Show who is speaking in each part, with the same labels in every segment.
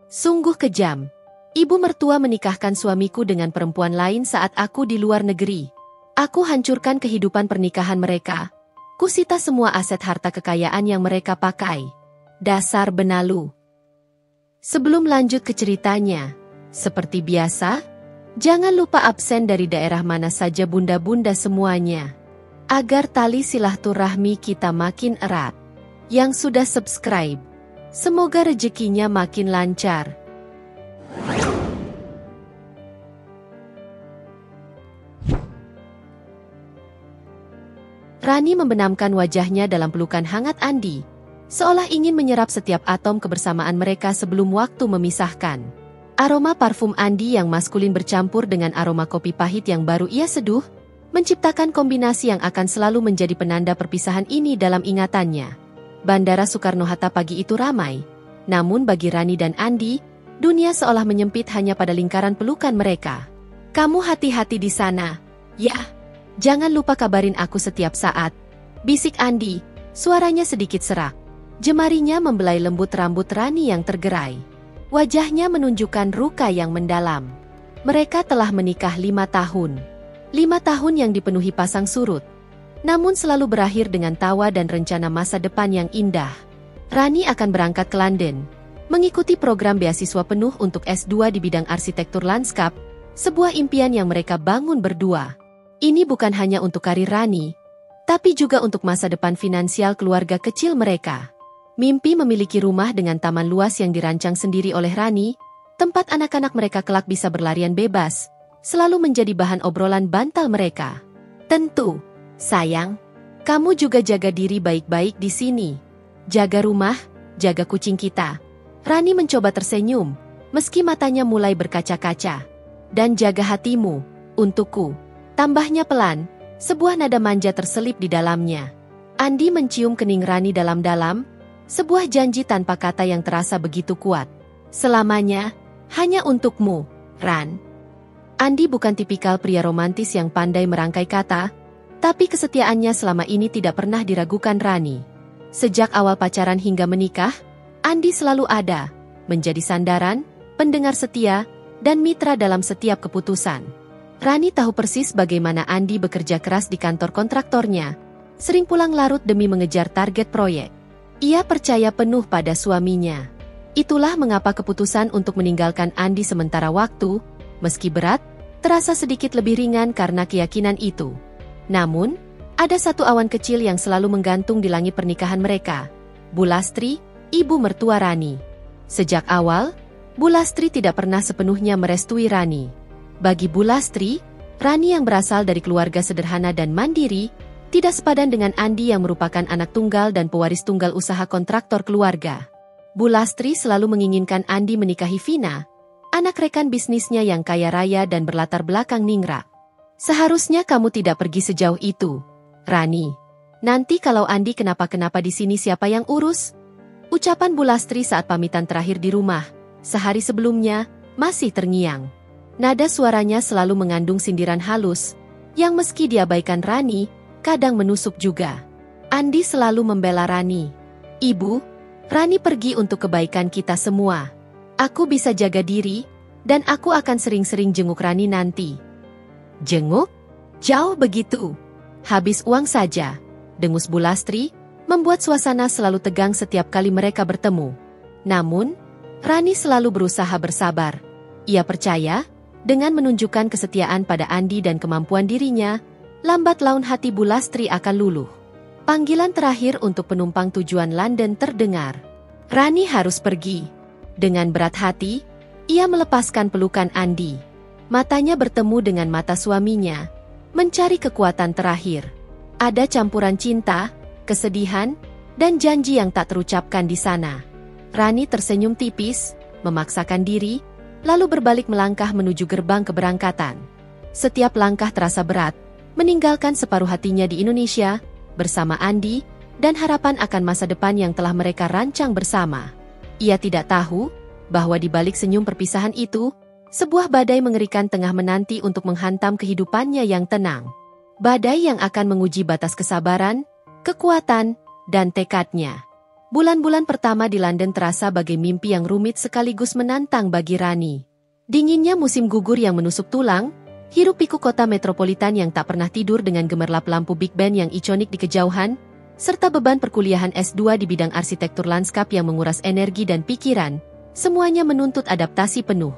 Speaker 1: Sungguh kejam. Ibu mertua menikahkan suamiku dengan perempuan lain saat aku di luar negeri. Aku hancurkan kehidupan pernikahan mereka. Kusita semua aset harta kekayaan yang mereka pakai. Dasar benalu. Sebelum lanjut ke ceritanya, seperti biasa, jangan lupa absen dari daerah mana saja bunda-bunda semuanya. Agar tali silaturahmi kita makin erat. Yang sudah subscribe, semoga rezekinya makin lancar. Rani membenamkan wajahnya dalam pelukan hangat Andi, seolah ingin menyerap setiap atom kebersamaan mereka sebelum waktu memisahkan. Aroma parfum Andi yang maskulin bercampur dengan aroma kopi pahit yang baru ia seduh, menciptakan kombinasi yang akan selalu menjadi penanda perpisahan ini dalam ingatannya. Bandara Soekarno-Hatta pagi itu ramai, namun bagi Rani dan Andi, dunia seolah menyempit hanya pada lingkaran pelukan mereka. Kamu hati-hati di sana, ya. Jangan lupa kabarin aku setiap saat. Bisik Andi, suaranya sedikit serak. Jemarinya membelai lembut rambut Rani yang tergerai. Wajahnya menunjukkan luka yang mendalam. Mereka telah menikah 5 tahun. 5 tahun yang dipenuhi pasang surut. Namun selalu berakhir dengan tawa dan rencana masa depan yang indah. Rani akan berangkat ke London, mengikuti program beasiswa penuh untuk S2 di bidang arsitektur lanskap, sebuah impian yang mereka bangun berdua. Ini bukan hanya untuk karir Rani, tapi juga untuk masa depan finansial keluarga kecil mereka. Mimpi memiliki rumah dengan taman luas yang dirancang sendiri oleh Rani, tempat anak-anak mereka kelak bisa berlarian bebas, selalu menjadi bahan obrolan bantal mereka. Tentu, sayang, kamu juga jaga diri baik-baik di sini. Jaga rumah, jaga kucing kita. Rani mencoba tersenyum, meski matanya mulai berkaca-kaca. Dan jaga hatimu, untukku. Tambahnya pelan, sebuah nada manja terselip di dalamnya. Andi mencium kening Rani dalam-dalam, sebuah janji tanpa kata yang terasa begitu kuat. Selamanya, hanya untukmu, Ran. Andi bukan tipikal pria romantis yang pandai merangkai kata, tapi kesetiaannya selama ini tidak pernah diragukan Rani. Sejak awal pacaran hingga menikah, Andi selalu ada, menjadi sandaran, pendengar setia, dan mitra dalam setiap keputusan. Rani tahu persis bagaimana Andi bekerja keras di kantor kontraktornya, sering pulang larut demi mengejar target proyek. Ia percaya penuh pada suaminya. Itulah mengapa keputusan untuk meninggalkan Andi sementara waktu, meski berat, terasa sedikit lebih ringan karena keyakinan itu. Namun, ada satu awan kecil yang selalu menggantung di langit pernikahan mereka. Bu Lastri, ibu mertua Rani. Sejak awal, Bu Lastri tidak pernah sepenuhnya merestui Rani. Bagi Bu Lastri, Rani yang berasal dari keluarga sederhana dan mandiri, tidak sepadan dengan Andi yang merupakan anak tunggal dan pewaris tunggal usaha kontraktor keluarga. Bu Lastri selalu menginginkan Andi menikahi Vina, anak rekan bisnisnya yang kaya raya dan berlatar belakang ningrat. Seharusnya kamu tidak pergi sejauh itu, Rani. Nanti kalau Andi kenapa-kenapa di sini siapa yang urus? Ucapan Bu Lastri saat pamitan terakhir di rumah, sehari sebelumnya, masih terngiang. Nada suaranya selalu mengandung sindiran halus, yang meski diabaikan Rani, kadang menusuk juga. Andi selalu membela Rani. Ibu, Rani pergi untuk kebaikan kita semua. Aku bisa jaga diri, dan aku akan sering-sering jenguk Rani nanti. Jenguk? Jauh begitu. Habis uang saja, dengus Bu Lastri, membuat suasana selalu tegang setiap kali mereka bertemu. Namun, Rani selalu berusaha bersabar. Ia percaya, dengan menunjukkan kesetiaan pada Andi dan kemampuan dirinya, lambat laun hati Bu Lastri akan luluh. Panggilan terakhir untuk penumpang tujuan London terdengar. Rani harus pergi. Dengan berat hati, ia melepaskan pelukan Andi. Matanya bertemu dengan mata suaminya, mencari kekuatan terakhir. Ada campuran cinta, kesedihan, dan janji yang tak terucapkan di sana. Rani tersenyum tipis, memaksakan diri, lalu berbalik melangkah menuju gerbang keberangkatan. Setiap langkah terasa berat, meninggalkan separuh hatinya di Indonesia, bersama Andi, dan harapan akan masa depan yang telah mereka rancang bersama. Ia tidak tahu, bahwa di balik senyum perpisahan itu, sebuah badai mengerikan tengah menanti untuk menghantam kehidupannya yang tenang. Badai yang akan menguji batas kesabaran, kekuatan, dan tekadnya. Bulan-bulan pertama di London terasa bagai mimpi yang rumit sekaligus menantang bagi Rani. Dinginnya musim gugur yang menusuk tulang, hiruk-pikuk kota metropolitan yang tak pernah tidur dengan gemerlap lampu Big Ben yang ikonik di kejauhan, serta beban perkuliahan S2 di bidang arsitektur lanskap yang menguras energi dan pikiran, semuanya menuntut adaptasi penuh.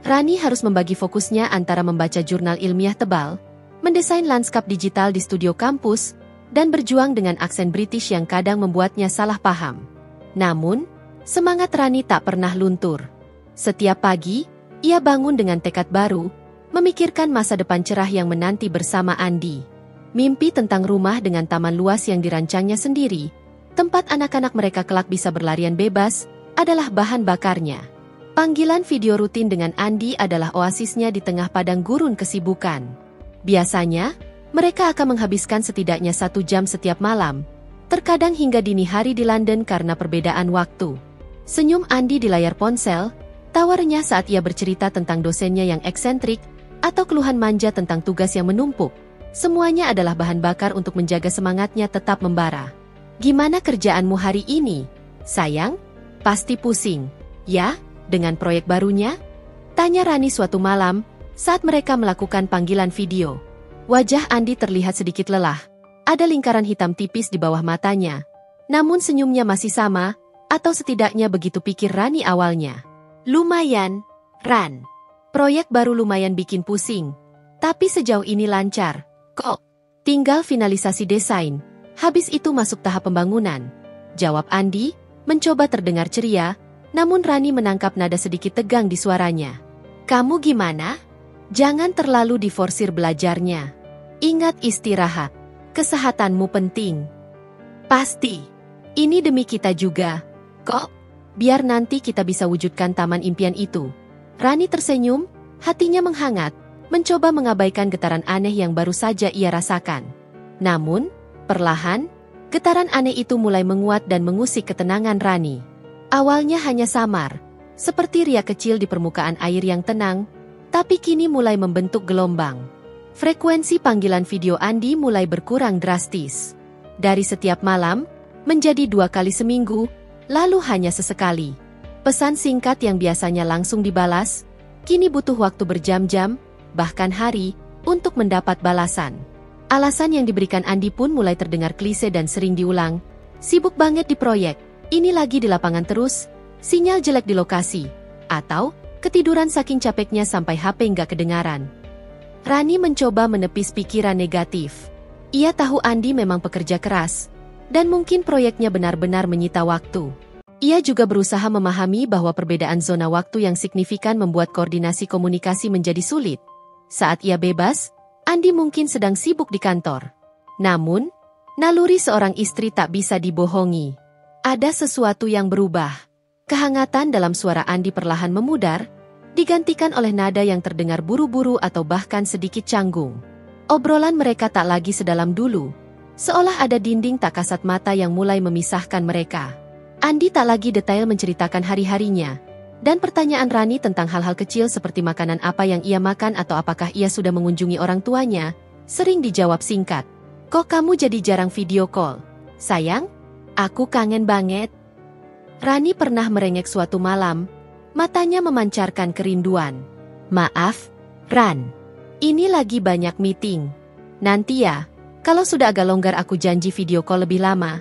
Speaker 1: Rani harus membagi fokusnya antara membaca jurnal ilmiah tebal, mendesain lanskap digital di studio kampus, dan berjuang dengan aksen British yang kadang membuatnya salah paham. Namun, semangat Rani tak pernah luntur. Setiap pagi, ia bangun dengan tekad baru, memikirkan masa depan cerah yang menanti bersama Andi. Mimpi tentang rumah dengan taman luas yang dirancangnya sendiri, tempat anak-anak mereka kelak bisa berlarian bebas, adalah bahan bakarnya. Panggilan video rutin dengan Andi adalah oasisnya di tengah padang gurun kesibukan. Biasanya, mereka akan menghabiskan setidaknya 1 jam setiap malam, terkadang hingga dini hari di London karena perbedaan waktu. Senyum Andi di layar ponsel, tawarnya saat ia bercerita tentang dosennya yang eksentrik, atau keluhan manja tentang tugas yang menumpuk, semuanya adalah bahan bakar untuk menjaga semangatnya tetap membara. Gimana kerjaanmu hari ini, sayang? Pasti pusing, ya, dengan proyek barunya? Tanya Rani suatu malam, saat mereka melakukan panggilan video. Wajah Andi terlihat sedikit lelah. Ada lingkaran hitam tipis di bawah matanya. Namun senyumnya masih sama, atau setidaknya begitu pikir Rani awalnya. Lumayan, Ran. Proyek baru lumayan bikin pusing. Tapi sejauh ini lancar, kok. Tinggal finalisasi desain. Habis itu masuk tahap pembangunan. Jawab Andi, mencoba terdengar ceria, namun Rani menangkap nada sedikit tegang di suaranya. Kamu gimana? Jangan terlalu diforsir belajarnya. Ingat istirahat. Kesehatanmu penting. Pasti. Ini demi kita juga. Kok? Biar nanti kita bisa wujudkan taman impian itu. Rani tersenyum, hatinya menghangat, mencoba mengabaikan getaran aneh yang baru saja ia rasakan. Namun, perlahan, getaran aneh itu mulai menguat dan mengusik ketenangan Rani. Awalnya hanya samar, seperti riak kecil di permukaan air yang tenang, tapi kini mulai membentuk gelombang. Frekuensi panggilan video Andi mulai berkurang drastis. Dari setiap malam, menjadi 2 kali seminggu, lalu hanya sesekali. Pesan singkat yang biasanya langsung dibalas, kini butuh waktu berjam-jam, bahkan hari, untuk mendapat balasan. Alasan yang diberikan Andi pun mulai terdengar klise dan sering diulang. Sibuk banget di proyek, ini lagi di lapangan terus, sinyal jelek di lokasi, atau ketiduran saking capeknya sampai HP nggak kedengaran. Rani mencoba menepis pikiran negatif. Ia tahu Andi memang pekerja keras, dan mungkin proyeknya benar-benar menyita waktu. Ia juga berusaha memahami bahwa perbedaan zona waktu yang signifikan membuat koordinasi komunikasi menjadi sulit. Saat ia bebas, Andi mungkin sedang sibuk di kantor. Namun, naluri seorang istri tak bisa dibohongi. Ada sesuatu yang berubah. Kehangatan dalam suara Andi perlahan memudar, digantikan oleh nada yang terdengar buru-buru atau bahkan sedikit canggung. Obrolan mereka tak lagi sedalam dulu, seolah ada dinding tak kasat mata yang mulai memisahkan mereka. Andi tak lagi detail menceritakan hari-harinya, dan pertanyaan Rani tentang hal-hal kecil seperti makanan apa yang ia makan atau apakah ia sudah mengunjungi orang tuanya, sering dijawab singkat. Kok kamu jadi jarang video call? Sayang, aku kangen banget. Rani pernah merengek suatu malam, matanya memancarkan kerinduan. Maaf, Ran. Ini lagi banyak meeting. Nanti ya, kalau sudah agak longgar aku janji video call lebih lama.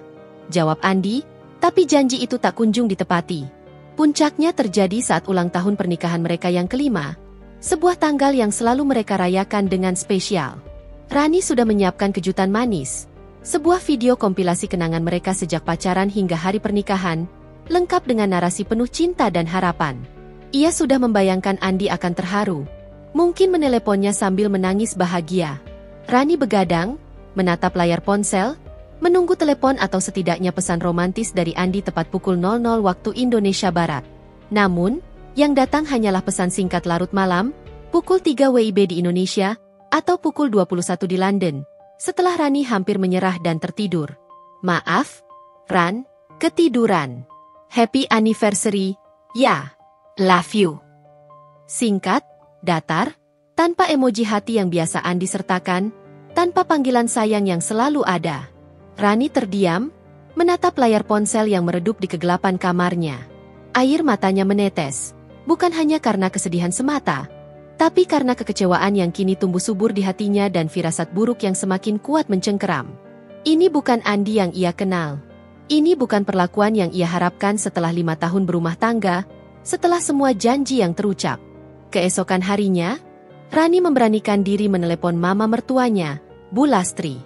Speaker 1: Jawab Andi, tapi janji itu tak kunjung ditepati. Puncaknya terjadi saat ulang tahun pernikahan mereka yang kelima, sebuah tanggal yang selalu mereka rayakan dengan spesial. Rani sudah menyiapkan kejutan manis, sebuah video kompilasi kenangan mereka sejak pacaran hingga hari pernikahan, lengkap dengan narasi penuh cinta dan harapan. Ia sudah membayangkan Andi akan terharu, mungkin meneleponnya sambil menangis bahagia. Rani begadang, menatap layar ponsel, menunggu telepon atau setidaknya pesan romantis dari Andi tepat pukul 00 waktu Indonesia Barat. Namun, yang datang hanyalah pesan singkat larut malam, pukul 3 WIB di Indonesia, atau pukul 21 di London, setelah Rani hampir menyerah dan tertidur. Maaf, Ran, ketiduran. Happy anniversary, ya. Love you. Singkat, datar, tanpa emoji hati yang biasa Andi sertakan, tanpa panggilan sayang yang selalu ada. Rani terdiam, menatap layar ponsel yang meredup di kegelapan kamarnya. Air matanya menetes, bukan hanya karena kesedihan semata, tapi karena kekecewaan yang kini tumbuh subur di hatinya dan firasat buruk yang semakin kuat mencengkeram. Ini bukan Andi yang ia kenal. Ini bukan perlakuan yang ia harapkan setelah 5 tahun berumah tangga, setelah semua janji yang terucap. Keesokan harinya, Rani memberanikan diri menelepon mama mertuanya, Bu Lastri.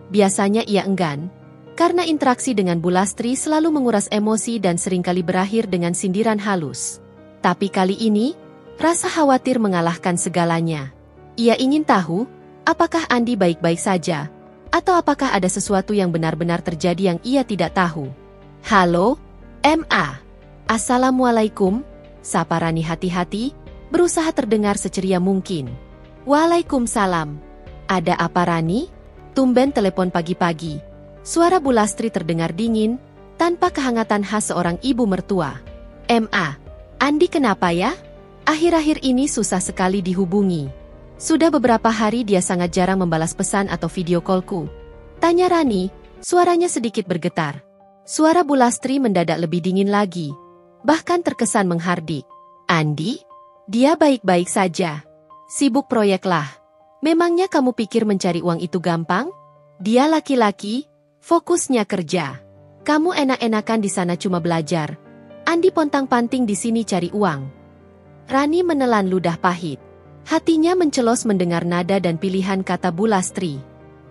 Speaker 1: Biasanya ia enggan, karena interaksi dengan Bu Lastri selalu menguras emosi dan seringkali berakhir dengan sindiran halus. Tapi kali ini, rasa khawatir mengalahkan segalanya. Ia ingin tahu, apakah Andi baik-baik saja, atau apakah ada sesuatu yang benar-benar terjadi yang ia tidak tahu. Halo, MA. Assalamualaikum, sapa Rani hati-hati, berusaha terdengar seceria mungkin. Waalaikumsalam. Ada apa Rani? Tumben telepon pagi-pagi. Suara Bu Lastri terdengar dingin, tanpa kehangatan khas seorang ibu mertua. MA, Andi kenapa ya? Akhir-akhir ini susah sekali dihubungi. Sudah beberapa hari dia sangat jarang membalas pesan atau video callku. Tanya Rani, suaranya sedikit bergetar. Suara Bu Lastri mendadak lebih dingin lagi. Bahkan terkesan menghardik. Andi? Dia baik-baik saja. Sibuk proyek lah. Memangnya kamu pikir mencari uang itu gampang? Dia laki-laki, fokusnya kerja. Kamu enak-enakan di sana cuma belajar. Andi pontang-panting di sini cari uang. Rani menelan ludah pahit. Hatinya mencelos mendengar nada dan pilihan kata Bu Lastri.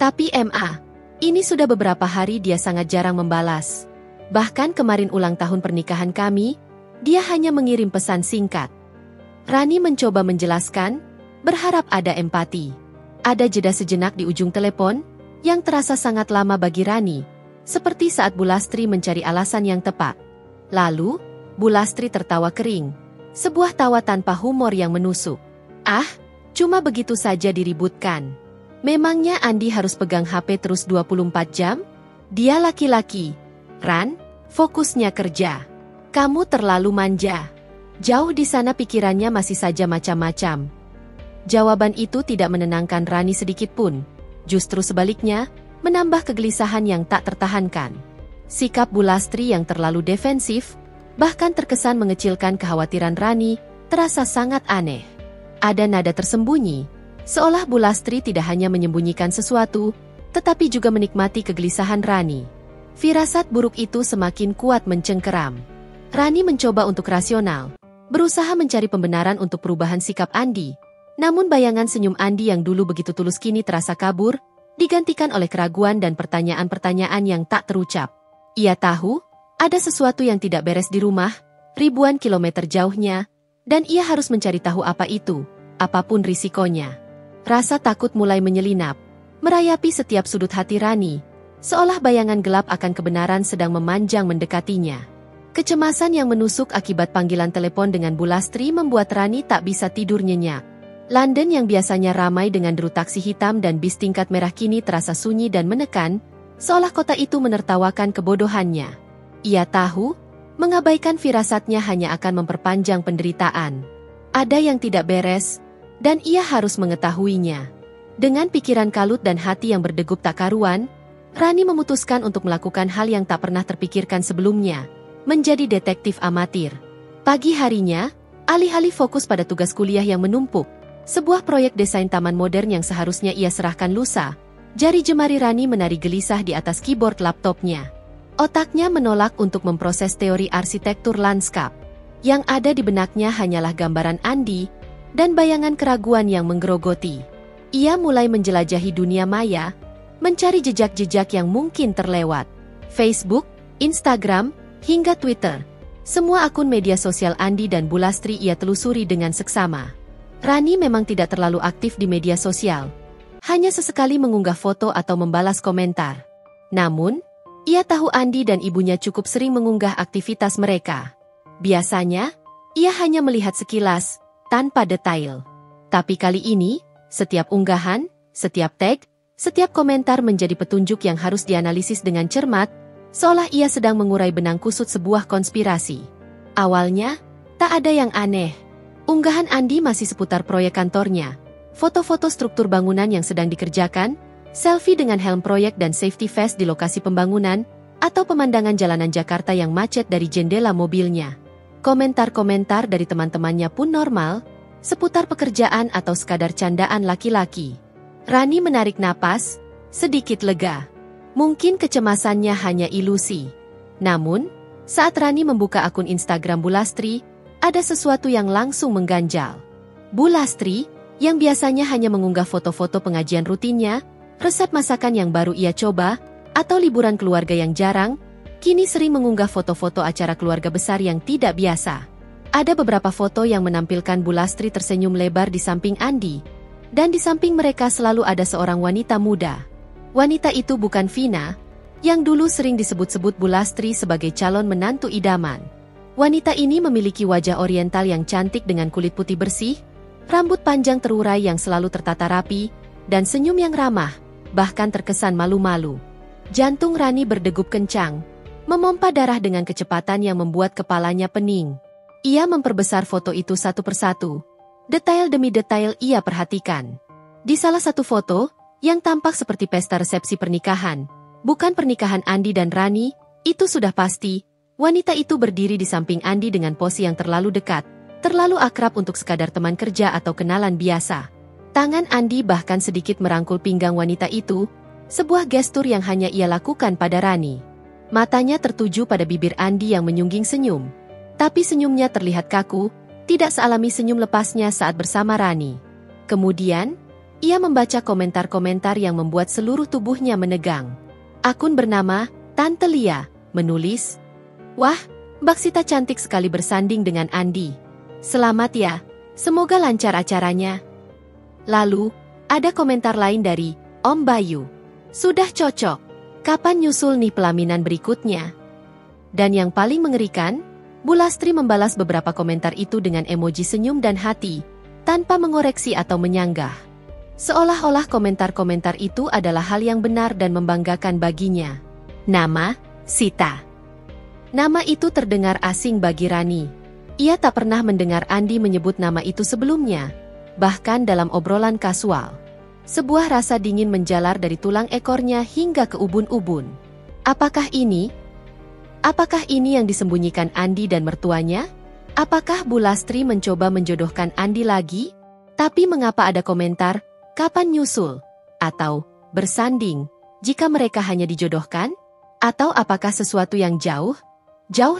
Speaker 1: Tapi MA, ini sudah beberapa hari dia sangat jarang membalas. Bahkan kemarin ulang tahun pernikahan kami, dia hanya mengirim pesan singkat. Rani mencoba menjelaskan, berharap ada empati. Ada jeda sejenak di ujung telepon, yang terasa sangat lama bagi Rani, seperti saat Bu Lastri mencari alasan yang tepat. Lalu, Bu Lastri tertawa kering, sebuah tawa tanpa humor yang menusuk. Ah, cuma begitu saja diributkan. Memangnya Andi harus pegang HP terus 24 jam? Dia laki-laki. Ran, fokusnya kerja. Kamu terlalu manja. Jauh di sana pikirannya masih saja macam-macam. Jawaban itu tidak menenangkan Rani sedikit pun. Justru sebaliknya, menambah kegelisahan yang tak tertahankan. Sikap Bu Lastri yang terlalu defensif, bahkan terkesan mengecilkan kekhawatiran Rani, terasa sangat aneh. Ada nada tersembunyi, seolah Bu Lastri tidak hanya menyembunyikan sesuatu, tetapi juga menikmati kegelisahan Rani. Firasat buruk itu semakin kuat mencengkeram. Rani mencoba untuk rasional, berusaha mencari pembenaran untuk perubahan sikap Andi. Namun bayangan senyum Andi yang dulu begitu tulus kini terasa kabur, digantikan oleh keraguan dan pertanyaan-pertanyaan yang tak terucap. Ia tahu, ada sesuatu yang tidak beres di rumah, ribuan kilometer jauhnya, dan ia harus mencari tahu apa itu, apapun risikonya. Rasa takut mulai menyelinap, merayapi setiap sudut hati Rani, seolah bayangan gelap akan kebenaran sedang memanjang mendekatinya. Kecemasan yang menusuk akibat panggilan telepon dengan Bu Lastri membuat Rani tak bisa tidur nyenyak. London yang biasanya ramai dengan deru taksi hitam dan bis tingkat merah kini terasa sunyi dan menekan, seolah kota itu menertawakan kebodohannya. Ia tahu, mengabaikan firasatnya hanya akan memperpanjang penderitaan. Ada yang tidak beres, dan ia harus mengetahuinya. Dengan pikiran kalut dan hati yang berdegup tak karuan, Rani memutuskan untuk melakukan hal yang tak pernah terpikirkan sebelumnya, menjadi detektif amatir. Pagi harinya, alih-alih fokus pada tugas kuliah yang menumpuk, sebuah proyek desain taman modern yang seharusnya ia serahkan lusa, jari jemari Rani menari gelisah di atas keyboard laptopnya. Otaknya menolak untuk memproses teori arsitektur lanskap. Yang ada di benaknya hanyalah gambaran Andi, dan bayangan keraguan yang menggerogoti. Ia mulai menjelajahi dunia maya, mencari jejak-jejak yang mungkin terlewat. Facebook, Instagram, hingga Twitter. Semua akun media sosial Andi dan Bu Lastri ia telusuri dengan seksama. Rani memang tidak terlalu aktif di media sosial. Hanya sesekali mengunggah foto atau membalas komentar. Namun, ia tahu Andi dan ibunya cukup sering mengunggah aktivitas mereka. Biasanya, ia hanya melihat sekilas, tanpa detail. Tapi kali ini, setiap unggahan, setiap tag, setiap komentar menjadi petunjuk yang harus dianalisis dengan cermat, seolah ia sedang mengurai benang kusut sebuah konspirasi. Awalnya, tak ada yang aneh. Unggahan Andi masih seputar proyek kantornya, foto-foto struktur bangunan yang sedang dikerjakan, selfie dengan helm proyek dan safety vest di lokasi pembangunan, atau pemandangan jalanan Jakarta yang macet dari jendela mobilnya. Komentar-komentar dari teman-temannya pun normal, seputar pekerjaan atau sekadar candaan laki-laki. Rani menarik napas, sedikit lega. Mungkin kecemasannya hanya ilusi. Namun, saat Rani membuka akun Instagram Bu Lastri, ada sesuatu yang langsung mengganjal. Bu Lastri, yang biasanya hanya mengunggah foto-foto pengajian rutinnya, resep masakan yang baru ia coba, atau liburan keluarga yang jarang, kini sering mengunggah foto-foto acara keluarga besar yang tidak biasa. Ada beberapa foto yang menampilkan Bu Lastri tersenyum lebar di samping Andi, dan di samping mereka selalu ada seorang wanita muda. Wanita itu bukan Vina, yang dulu sering disebut-sebut Bu Lastri sebagai calon menantu idaman. Wanita ini memiliki wajah oriental yang cantik dengan kulit putih bersih, rambut panjang terurai yang selalu tertata rapi, dan senyum yang ramah, bahkan terkesan malu-malu. Jantung Rani berdegup kencang, memompa darah dengan kecepatan yang membuat kepalanya pening. Ia memperbesar foto itu satu persatu. Detail demi detail ia perhatikan. Di salah satu foto, yang tampak seperti pesta resepsi pernikahan, bukan pernikahan Andi dan Rani, itu sudah pasti. Wanita itu berdiri di samping Andi dengan pose yang terlalu dekat, terlalu akrab untuk sekadar teman kerja atau kenalan biasa. Tangan Andi bahkan sedikit merangkul pinggang wanita itu, sebuah gestur yang hanya ia lakukan pada Rani. Matanya tertuju pada bibir Andi yang menyungging senyum. Tapi senyumnya terlihat kaku, tidak sealami senyum lepasnya saat bersama Rani. Kemudian, ia membaca komentar-komentar yang membuat seluruh tubuhnya menegang. Akun bernama Tante Lia menulis, "Wah, Mbak Sita cantik sekali bersanding dengan Andi. Selamat ya, semoga lancar acaranya." Lalu, ada komentar lain dari Om Bayu. "Sudah cocok. Kapan nyusul nih pelaminan berikutnya?" Dan yang paling mengerikan, Bu Lastri membalas beberapa komentar itu dengan emoji senyum dan hati, tanpa mengoreksi atau menyanggah. Seolah-olah komentar-komentar itu adalah hal yang benar dan membanggakan baginya. Nama, Sita. Nama itu terdengar asing bagi Rani. Ia tak pernah mendengar Andi menyebut nama itu sebelumnya, bahkan dalam obrolan kasual. Sebuah rasa dingin menjalar dari tulang ekornya hingga ke ubun-ubun. Apakah ini yang disembunyikan Andi dan mertuanya? Apakah Bu Lastri mencoba menjodohkan Andi lagi? Tapi mengapa ada komentar, kapan nyusul? Atau, bersanding, jika mereka hanya dijodohkan? Atau apakah sesuatu yang jauh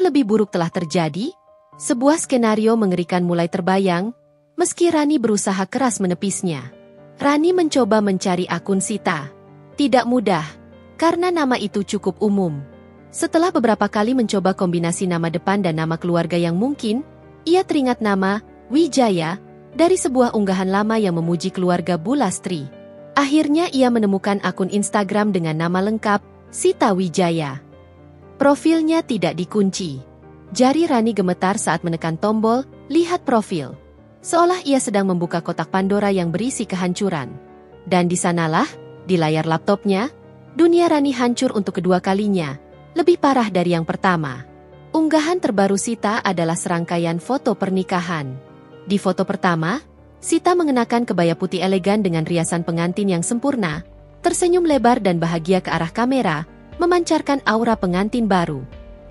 Speaker 1: lebih buruk telah terjadi? Sebuah skenario mengerikan mulai terbayang, meski Rani berusaha keras menepisnya. Rani mencoba mencari akun Sita. Tidak mudah, karena nama itu cukup umum. Setelah beberapa kali mencoba kombinasi nama depan dan nama keluarga yang mungkin, ia teringat nama Wijaya dari sebuah unggahan lama yang memuji keluarga Bu Lastri. Akhirnya ia menemukan akun Instagram dengan nama lengkap, Sita Wijaya. Profilnya tidak dikunci. Jari Rani gemetar saat menekan tombol, lihat profil. Seolah ia sedang membuka kotak Pandora yang berisi kehancuran. Dan di sanalah, di layar laptopnya, dunia Rani hancur untuk kedua kalinya, lebih parah dari yang pertama. Unggahan terbaru Sita adalah serangkaian foto pernikahan. Di foto pertama, Sita mengenakan kebaya putih elegan dengan riasan pengantin yang sempurna, tersenyum lebar dan bahagia ke arah kamera, memancarkan aura pengantin baru.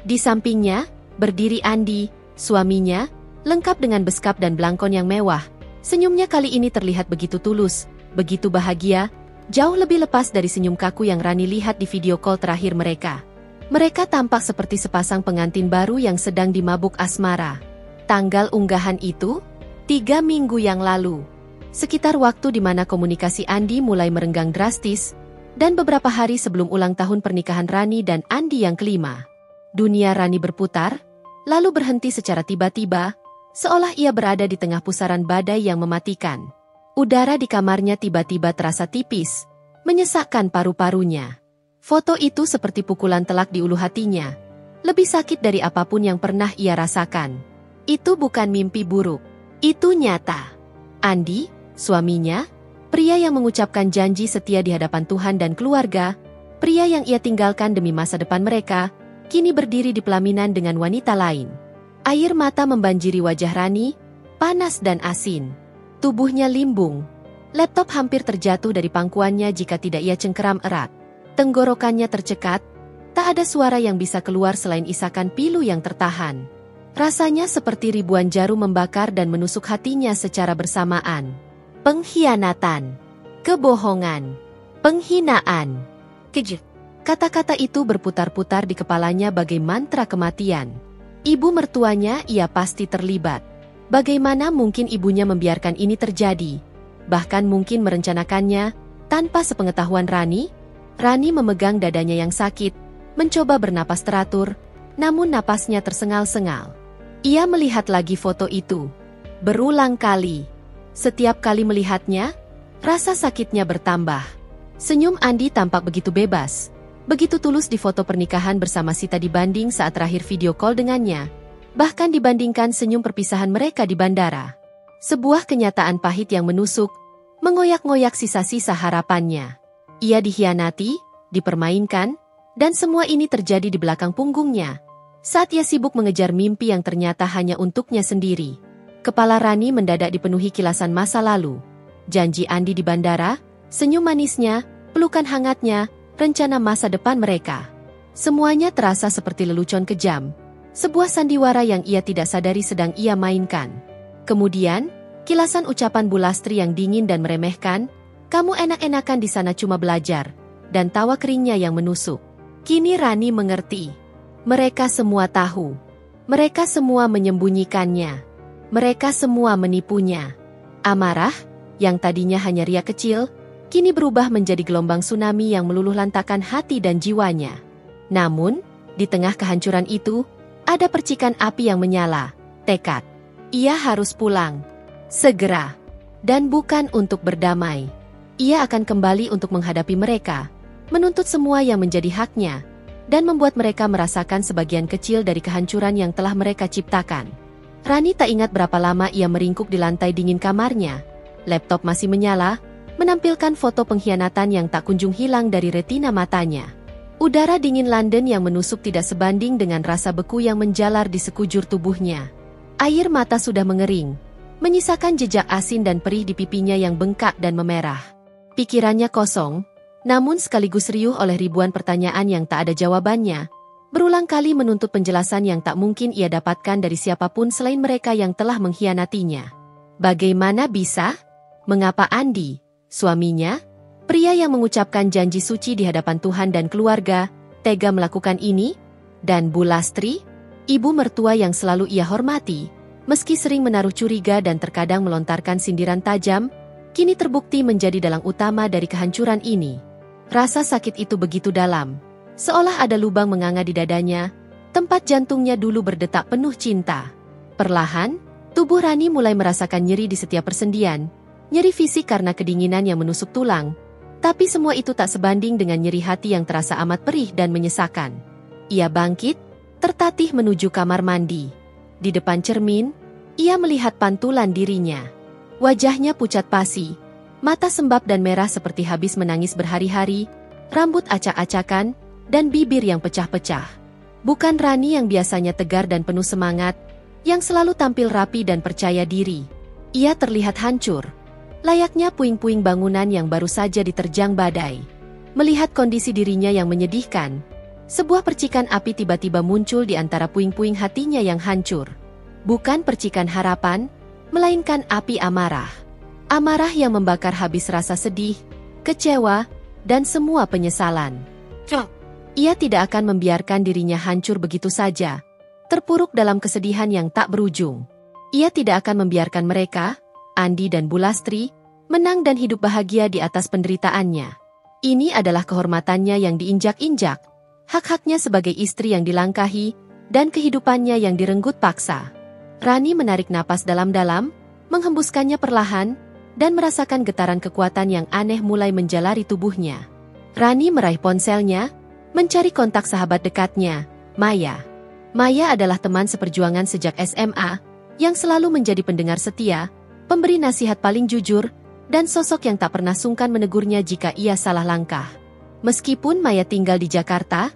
Speaker 1: Di sampingnya, berdiri Andi, suaminya, lengkap dengan beskap dan belangkon yang mewah. Senyumnya kali ini terlihat begitu tulus, begitu bahagia, jauh lebih lepas dari senyum kaku yang Rani lihat di video call terakhir mereka. Mereka tampak seperti sepasang pengantin baru yang sedang dimabuk asmara. Tanggal unggahan itu? 3 minggu yang lalu. Sekitar waktu di mana komunikasi Andi mulai merenggang drastis, dan beberapa hari sebelum ulang tahun pernikahan Rani dan Andi yang kelima. Dunia Rani berputar, lalu berhenti secara tiba-tiba, seolah ia berada di tengah pusaran badai yang mematikan. Udara di kamarnya tiba-tiba terasa tipis, menyesakkan paru-parunya. Foto itu seperti pukulan telak di ulu hatinya, lebih sakit dari apapun yang pernah ia rasakan. Itu bukan mimpi buruk, itu nyata. Andi, suaminya, pria yang mengucapkan janji setia di hadapan Tuhan dan keluarga, pria yang ia tinggalkan demi masa depan mereka, kini berdiri di pelaminan dengan wanita lain. Air mata membanjiri wajah Rani, panas dan asin. Tubuhnya limbung. Laptop hampir terjatuh dari pangkuannya jika tidak ia cengkeram erat. Tenggorokannya tercekat, Tak ada suara yang bisa keluar selain isakan pilu yang tertahan. Rasanya seperti ribuan jarum membakar dan menusuk hatinya secara bersamaan. Pengkhianatan, kebohongan, penghinaan, kejut. Kata-kata itu berputar-putar di kepalanya bagai mantra kematian. Ibu mertuanya ia pasti terlibat. Bagaimana mungkin ibunya membiarkan ini terjadi? Bahkan mungkin merencanakannya tanpa sepengetahuan Rani? Rani memegang dadanya yang sakit, mencoba bernapas teratur, namun napasnya tersengal-sengal. Ia melihat lagi foto itu. Berulang kali. Setiap kali melihatnya, rasa sakitnya bertambah. Senyum Andi tampak begitu bebas, begitu tulus di foto pernikahan bersama Sita dibanding saat terakhir video call dengannya. Bahkan dibandingkan senyum perpisahan mereka di bandara. Sebuah kenyataan pahit yang menusuk, mengoyak-ngoyak sisa-sisa harapannya. Ia dikhianati, dipermainkan, dan semua ini terjadi di belakang punggungnya. Saat ia sibuk mengejar mimpi yang ternyata hanya untuknya sendiri. Kepala Rani mendadak dipenuhi kilasan masa lalu. Janji Andi di bandara, senyum manisnya, pelukan hangatnya, rencana masa depan mereka. Semuanya terasa seperti lelucon kejam. Sebuah sandiwara yang ia tidak sadari sedang ia mainkan. Kemudian, kilasan ucapan Bu Lastri yang dingin dan meremehkan, "Kamu enak-enakan di sana cuma belajar," dan tawa keringnya yang menusuk. Kini Rani mengerti. Mereka semua tahu. Mereka semua menyembunyikannya. Mereka semua menipunya. Amarah, yang tadinya hanya riak kecil, kini berubah menjadi gelombang tsunami yang meluluh lantakan hati dan jiwanya. Namun, di tengah kehancuran itu, ada percikan api yang menyala, tekad. Ia harus pulang. Segera. Dan bukan untuk berdamai. Ia akan kembali untuk menghadapi mereka, menuntut semua yang menjadi haknya, dan membuat mereka merasakan sebagian kecil dari kehancuran yang telah mereka ciptakan. Rani tak ingat berapa lama ia meringkuk di lantai dingin kamarnya. Laptop masih menyala, menampilkan foto pengkhianatan yang tak kunjung hilang dari retina matanya. Udara dingin London yang menusuk tidak sebanding dengan rasa beku yang menjalar di sekujur tubuhnya. Air mata sudah mengering, menyisakan jejak asin dan perih di pipinya yang bengkak dan memerah. Pikirannya kosong, namun sekaligus riuh oleh ribuan pertanyaan yang tak ada jawabannya. Berulang kali menuntut penjelasan yang tak mungkin ia dapatkan dari siapapun selain mereka yang telah mengkhianatinya. Bagaimana bisa? Mengapa Andi, suaminya, pria yang mengucapkan janji suci di hadapan Tuhan dan keluarga, tega melakukan ini? Dan Bu Lastri, ibu mertua yang selalu ia hormati, meski sering menaruh curiga dan terkadang melontarkan sindiran tajam, kini terbukti menjadi dalang utama dari kehancuran ini. Rasa sakit itu begitu dalam, seolah ada lubang menganga di dadanya, tempat jantungnya dulu berdetak penuh cinta. Perlahan, tubuh Rani mulai merasakan nyeri di setiap persendian, nyeri fisik karena kedinginan yang menusuk tulang, tapi semua itu tak sebanding dengan nyeri hati yang terasa amat perih dan menyesakan. Ia bangkit, tertatih menuju kamar mandi. Di depan cermin, ia melihat pantulan dirinya. Wajahnya pucat pasi, mata sembab dan merah seperti habis menangis berhari-hari, rambut acak-acakan, dan bibir yang pecah-pecah. Bukan Rani yang biasanya tegar dan penuh semangat, yang selalu tampil rapi dan percaya diri. Ia terlihat hancur, layaknya puing-puing bangunan yang baru saja diterjang badai. Melihat kondisi dirinya yang menyedihkan, sebuah percikan api tiba-tiba muncul di antara puing-puing hatinya yang hancur. Bukan percikan harapan, melainkan api amarah. Amarah yang membakar habis rasa sedih, kecewa, dan semua penyesalan. Ia tidak akan membiarkan dirinya hancur begitu saja, terpuruk dalam kesedihan yang tak berujung. Ia tidak akan membiarkan mereka, Andi dan Bu Lastri, menang dan hidup bahagia di atas penderitaannya. Ini adalah kehormatannya yang diinjak-injak, hak-haknya sebagai istri yang dilangkahi, dan kehidupannya yang direnggut paksa. Rani menarik napas dalam-dalam, menghembuskannya perlahan, dan merasakan getaran kekuatan yang aneh mulai menjalari tubuhnya. Rani meraih ponselnya, mencari kontak sahabat dekatnya, Maya. Maya adalah teman seperjuangan sejak SMA, yang selalu menjadi pendengar setia, pemberi nasihat paling jujur, dan sosok yang tak pernah sungkan menegurnya jika ia salah langkah. Meskipun Maya tinggal di Jakarta,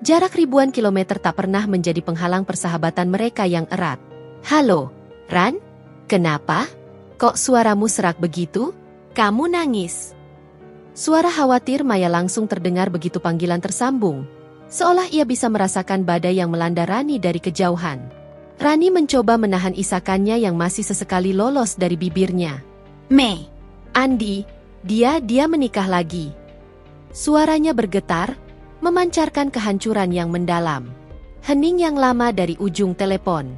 Speaker 1: jarak ribuan kilometer tak pernah menjadi penghalang persahabatan mereka yang erat. "Halo, Ran? Kenapa? Kok suaramu serak begitu? Kamu nangis?" Suara khawatir Maya langsung terdengar begitu panggilan tersambung. seolah ia bisa merasakan badai yang melanda Rani dari kejauhan. Rani mencoba menahan isakannya yang masih sesekali lolos dari bibirnya.
Speaker 2: Mei.
Speaker 1: Andi, dia menikah lagi. Suaranya bergetar, memancarkan kehancuran yang mendalam. Hening yang lama dari ujung telepon.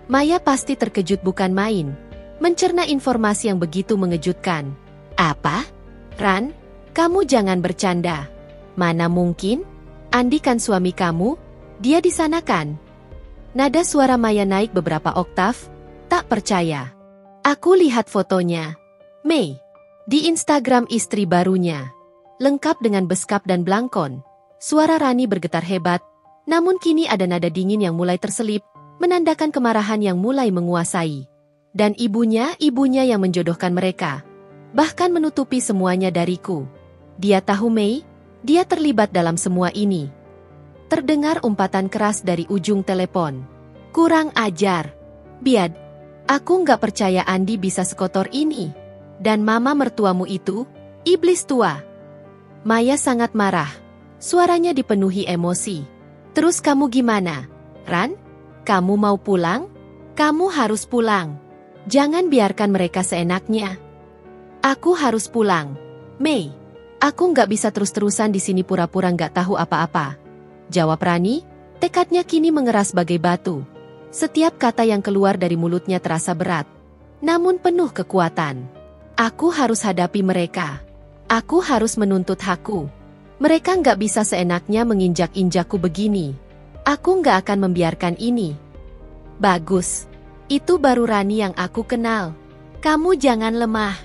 Speaker 1: Maya pasti terkejut bukan main, mencerna informasi yang begitu mengejutkan. Apa? Ran, kamu jangan bercanda. Mana mungkin? Andi kan suami kamu, dia di sana kan? Nada suara Maya naik beberapa oktav, tak percaya. Aku lihat fotonya. Mei, di Instagram istri barunya. Lengkap dengan beskap dan blangkon. Suara Rani bergetar hebat, namun kini ada nada dingin yang mulai terselip, menandakan kemarahan yang mulai menguasai. Dan ibunya yang menjodohkan mereka. Bahkan menutupi semuanya dariku. Dia tahu Mei, dia terlibat dalam semua ini. Terdengar umpatan keras dari ujung telepon. Kurang ajar. Biad, aku nggak percaya Andi bisa sekotor ini. Dan mama mertuamu itu, iblis tua. Maya sangat marah. Suaranya dipenuhi emosi. Terus kamu gimana? Ran, kamu mau pulang? Kamu harus pulang. Jangan biarkan mereka seenaknya. Aku harus pulang. Mei, aku nggak bisa terus-terusan di sini pura-pura nggak tahu apa-apa. Jawab Rani, tekadnya kini mengeras bagai batu. Setiap kata yang keluar dari mulutnya terasa berat, namun penuh kekuatan. Aku harus hadapi mereka. Aku harus menuntut hakku. Mereka nggak bisa seenaknya menginjak-injakku begini. Aku nggak akan membiarkan ini. Bagus. Itu baru Rani yang aku kenal. Kamu jangan lemah.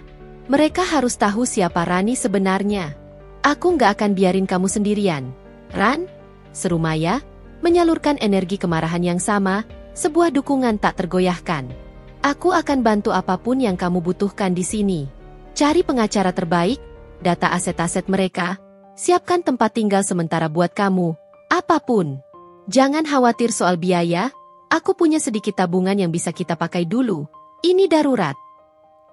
Speaker 1: Mereka harus tahu siapa Rani sebenarnya. Aku nggak akan biarin kamu sendirian. Ran, seru Maya, menyalurkan energi kemarahan yang sama, sebuah dukungan tak tergoyahkan. Aku akan bantu apapun yang kamu butuhkan di sini. Cari pengacara terbaik, data aset-aset mereka, siapkan tempat tinggal sementara buat kamu, apapun. Jangan khawatir soal biaya, aku punya sedikit tabungan yang bisa kita pakai dulu. Ini darurat.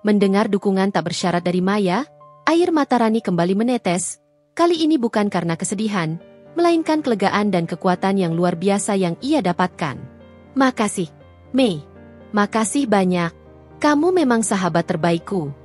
Speaker 1: Mendengar dukungan tak bersyarat dari Maya, air mata Rani kembali menetes, kali ini bukan karena kesedihan, melainkan kelegaan dan kekuatan yang luar biasa yang ia dapatkan. Makasih, Mei. Makasih banyak. Kamu memang sahabat terbaikku.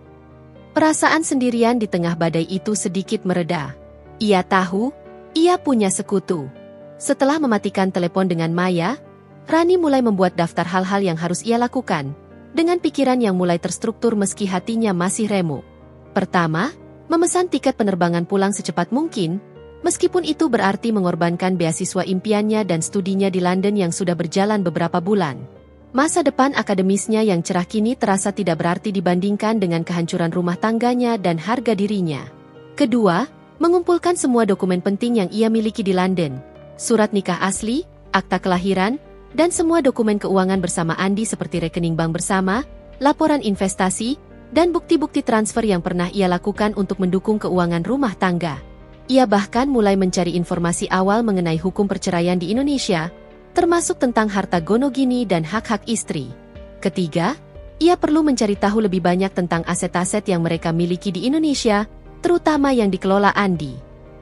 Speaker 1: Perasaan sendirian di tengah badai itu sedikit mereda. Ia tahu, ia punya sekutu. Setelah mematikan telepon dengan Maya, Rani mulai membuat daftar hal-hal yang harus ia lakukan, dengan pikiran yang mulai terstruktur meski hatinya masih remuk. Pertama, memesan tiket penerbangan pulang secepat mungkin, meskipun itu berarti mengorbankan beasiswa impiannya dan studinya di London yang sudah berjalan beberapa bulan. Masa depan akademisnya yang cerah kini terasa tidak berarti dibandingkan dengan kehancuran rumah tangganya dan harga dirinya. Kedua, mengumpulkan semua dokumen penting yang ia miliki di London, surat nikah asli, akta kelahiran, dan semua dokumen keuangan bersama Andi seperti rekening bank bersama, laporan investasi, dan bukti-bukti transfer yang pernah ia lakukan untuk mendukung keuangan rumah tangga. Ia bahkan mulai mencari informasi awal mengenai hukum perceraian di Indonesia, termasuk tentang harta gonogini dan hak-hak istri. Ketiga, ia perlu mencari tahu lebih banyak tentang aset-aset yang mereka miliki di Indonesia, terutama yang dikelola Andi.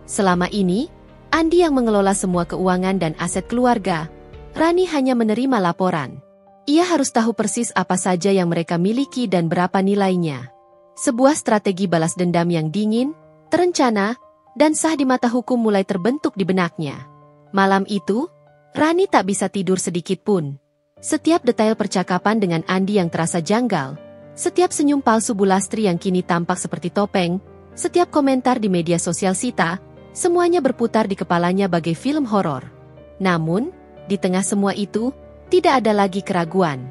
Speaker 1: Selama ini, Andi yang mengelola semua keuangan dan aset keluarga. Rani hanya menerima laporan. Ia harus tahu persis apa saja yang mereka miliki dan berapa nilainya. Sebuah strategi balas dendam yang dingin, terencana, dan sah di mata hukum mulai terbentuk di benaknya. Malam itu, Rani tak bisa tidur sedikit pun. Setiap detail percakapan dengan Andi yang terasa janggal, setiap senyum palsu Bu Lastri yang kini tampak seperti topeng, setiap komentar di media sosial Sita, semuanya berputar di kepalanya bagai film horor. Namun, di tengah semua itu, tidak ada lagi keraguan.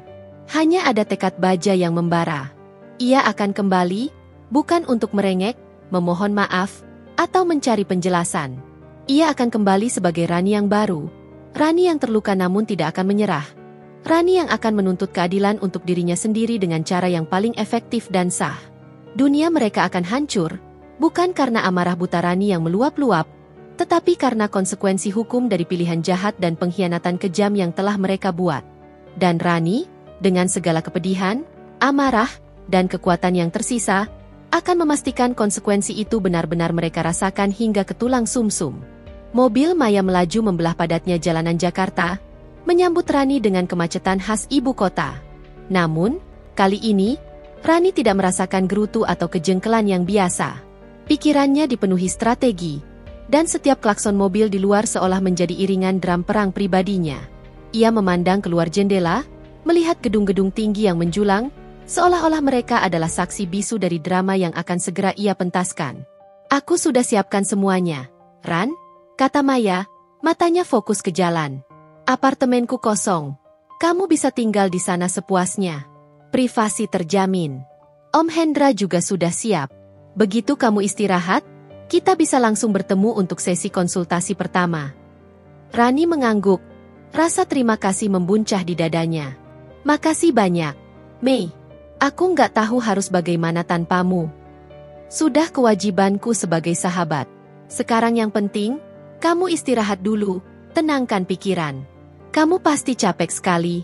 Speaker 1: Hanya ada tekad baja yang membara. Ia akan kembali, bukan untuk merengek, memohon maaf, atau mencari penjelasan. Ia akan kembali sebagai Rani yang baru. Rani yang terluka namun tidak akan menyerah. Rani yang akan menuntut keadilan untuk dirinya sendiri dengan cara yang paling efektif dan sah. Dunia mereka akan hancur, bukan karena amarah buta Rani yang meluap-luap, tetapi karena konsekuensi hukum dari pilihan jahat dan pengkhianatan kejam yang telah mereka buat. Dan Rani, dengan segala kepedihan, amarah, dan kekuatan yang tersisa, akan memastikan konsekuensi itu benar-benar mereka rasakan hingga ke tulang sumsum. Mobil Maya melaju membelah padatnya jalanan Jakarta, menyambut Rani dengan kemacetan khas ibu kota. Namun, kali ini, Rani tidak merasakan gerutu atau kejengkelan yang biasa. Pikirannya dipenuhi strategi, dan setiap klakson mobil di luar seolah menjadi iringan drum perang pribadinya. Ia memandang keluar jendela, melihat gedung-gedung tinggi yang menjulang, seolah-olah mereka adalah saksi bisu dari drama yang akan segera ia pentaskan. Aku sudah siapkan semuanya, Ran, kata Maya, matanya fokus ke jalan. Apartemenku kosong. Kamu bisa tinggal di sana sepuasnya. Privasi terjamin. Om Hendra juga sudah siap. Begitu kamu istirahat, kita bisa langsung bertemu untuk sesi konsultasi pertama. Rani mengangguk. Rasa terima kasih membuncah di dadanya. Makasih banyak, Mei. Aku nggak tahu harus bagaimana tanpamu. Sudah kewajibanku sebagai sahabat. Sekarang yang penting, kamu istirahat dulu, tenangkan pikiran. Kamu pasti capek sekali.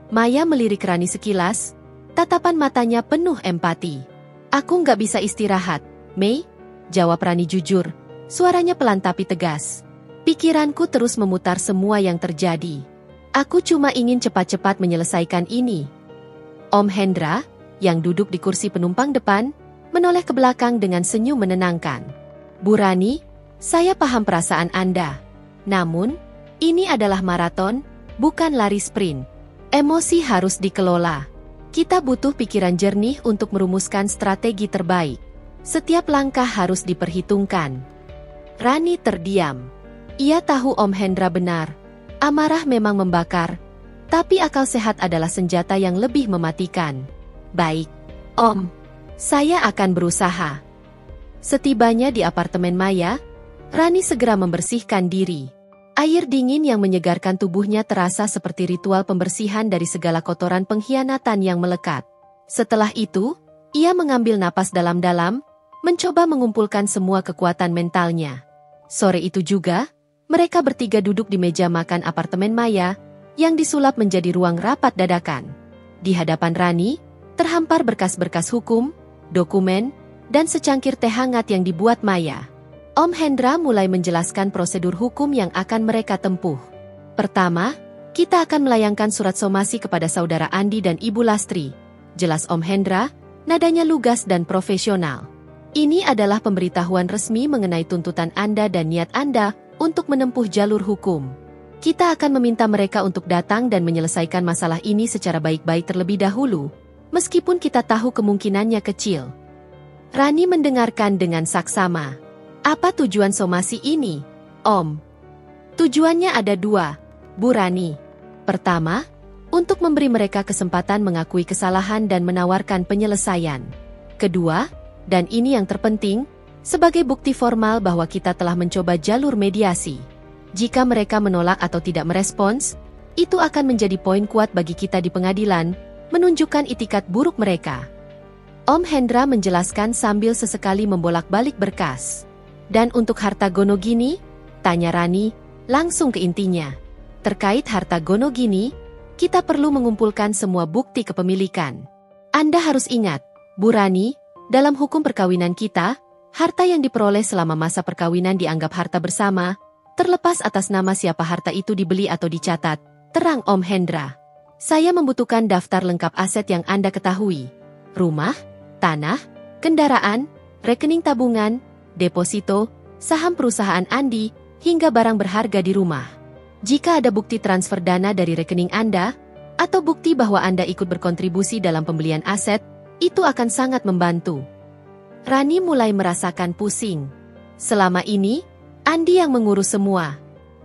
Speaker 1: Maya melirik Rani sekilas, tatapan matanya penuh empati. Aku nggak bisa istirahat, Mei, jawab Rani jujur, suaranya pelan tapi tegas. Pikiranku terus memutar semua yang terjadi. Aku cuma ingin cepat-cepat menyelesaikan ini. Om Hendra, yang duduk di kursi penumpang depan, menoleh ke belakang dengan senyum menenangkan. Bu Rani, saya paham perasaan Anda. Namun, ini adalah maraton, bukan lari sprint. Emosi harus dikelola. Kita butuh pikiran jernih untuk merumuskan strategi terbaik. Setiap langkah harus diperhitungkan. Rani terdiam. Ia tahu Om Hendra benar. Amarah memang membakar, tapi akal sehat adalah senjata yang lebih mematikan. Baik, Om. Saya akan berusaha. Setibanya di apartemen Maya, Rani segera membersihkan diri. Air dingin yang menyegarkan tubuhnya terasa seperti ritual pembersihan dari segala kotoran pengkhianatan yang melekat. Setelah itu, ia mengambil napas dalam-dalam, mencoba mengumpulkan semua kekuatan mentalnya. Sore itu juga, mereka bertiga duduk di meja makan apartemen Maya, yang disulap menjadi ruang rapat dadakan. Di hadapan Rani, terhampar berkas-berkas hukum, dokumen, dan secangkir teh hangat yang dibuat Maya. Om Hendra mulai menjelaskan prosedur hukum yang akan mereka tempuh. Pertama, kita akan melayangkan surat somasi kepada saudara Andi dan Ibu Lastri. Jelas Om Hendra, nadanya lugas dan profesional. Ini adalah pemberitahuan resmi mengenai tuntutan Anda dan niat Anda untuk menempuh jalur hukum. Kita akan meminta mereka untuk datang dan menyelesaikan masalah ini secara baik-baik terlebih dahulu, meskipun kita tahu kemungkinannya kecil. Rani mendengarkan dengan saksama. Apa tujuan somasi ini, Om? Tujuannya ada dua, Bu Rani. Pertama, untuk memberi mereka kesempatan mengakui kesalahan dan menawarkan penyelesaian. Kedua, dan ini yang terpenting, sebagai bukti formal bahwa kita telah mencoba jalur mediasi. Jika mereka menolak atau tidak merespons, itu akan menjadi poin kuat bagi kita di pengadilan, menunjukkan itikat buruk mereka. Om Hendra menjelaskan sambil sesekali membolak-balik berkas. Dan untuk harta Gonogini? Tanya Rani, langsung ke intinya. Terkait harta Gonogini, kita perlu mengumpulkan semua bukti kepemilikan. Anda harus ingat, Bu Rani, dalam hukum perkawinan kita, harta yang diperoleh selama masa perkawinan dianggap harta bersama, terlepas atas nama siapa harta itu dibeli atau dicatat, terang Om Hendra. Saya membutuhkan daftar lengkap aset yang Anda ketahui. Rumah, tanah, kendaraan, rekening tabungan, deposito, saham perusahaan Andi, hingga barang berharga di rumah. Jika ada bukti transfer dana dari rekening Anda, atau bukti bahwa Anda ikut berkontribusi dalam pembelian aset, itu akan sangat membantu. Rani mulai merasakan pusing. Selama ini, Andi yang mengurus semua.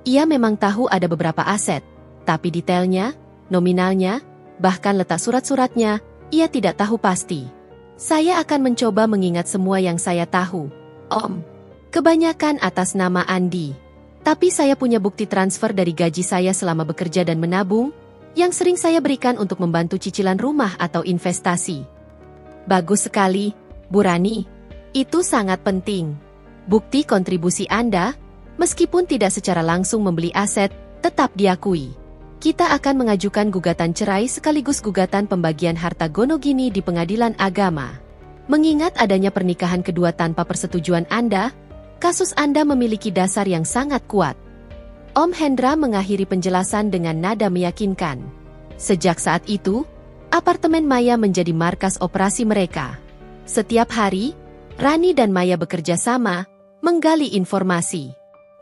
Speaker 1: Ia memang tahu ada beberapa aset, tapi detailnya, nominalnya, bahkan letak surat-suratnya, ia tidak tahu pasti. Saya akan mencoba mengingat semua yang saya tahu, Om. Kebanyakan atas nama Andi. Tapi saya punya bukti transfer dari gaji saya selama bekerja dan menabung, yang sering saya berikan untuk membantu cicilan rumah atau investasi. Bagus sekali, Bu Rani. Itu sangat penting. Bukti kontribusi Anda, meskipun tidak secara langsung membeli aset, tetap diakui. Kita akan mengajukan gugatan cerai sekaligus gugatan pembagian harta Gonogini di pengadilan agama. Mengingat adanya pernikahan kedua tanpa persetujuan Anda, Kasus Anda memiliki dasar yang sangat kuat. Om Hendra mengakhiri penjelasan dengan nada meyakinkan. Sejak saat itu, apartemen Maya menjadi markas operasi mereka. Setiap hari, Rani dan Maya bekerja sama, menggali informasi.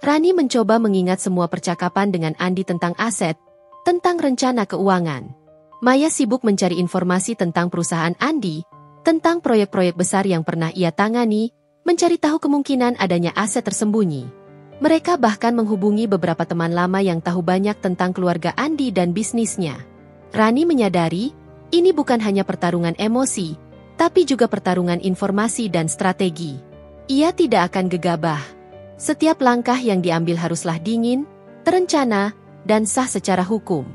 Speaker 1: Rani mencoba mengingat semua percakapan dengan Andi tentang aset, tentang rencana keuangan. Maya sibuk mencari informasi tentang perusahaan Andi, tentang proyek-proyek besar yang pernah ia tangani, mencari tahu kemungkinan adanya aset tersembunyi. Mereka bahkan menghubungi beberapa teman lama yang tahu banyak tentang keluarga Andi dan bisnisnya. Rani menyadari, ini bukan hanya pertarungan emosi, tapi juga pertarungan informasi dan strategi. Ia tidak akan gegabah. Setiap langkah yang diambil haruslah dingin, terencana, dan sah secara hukum.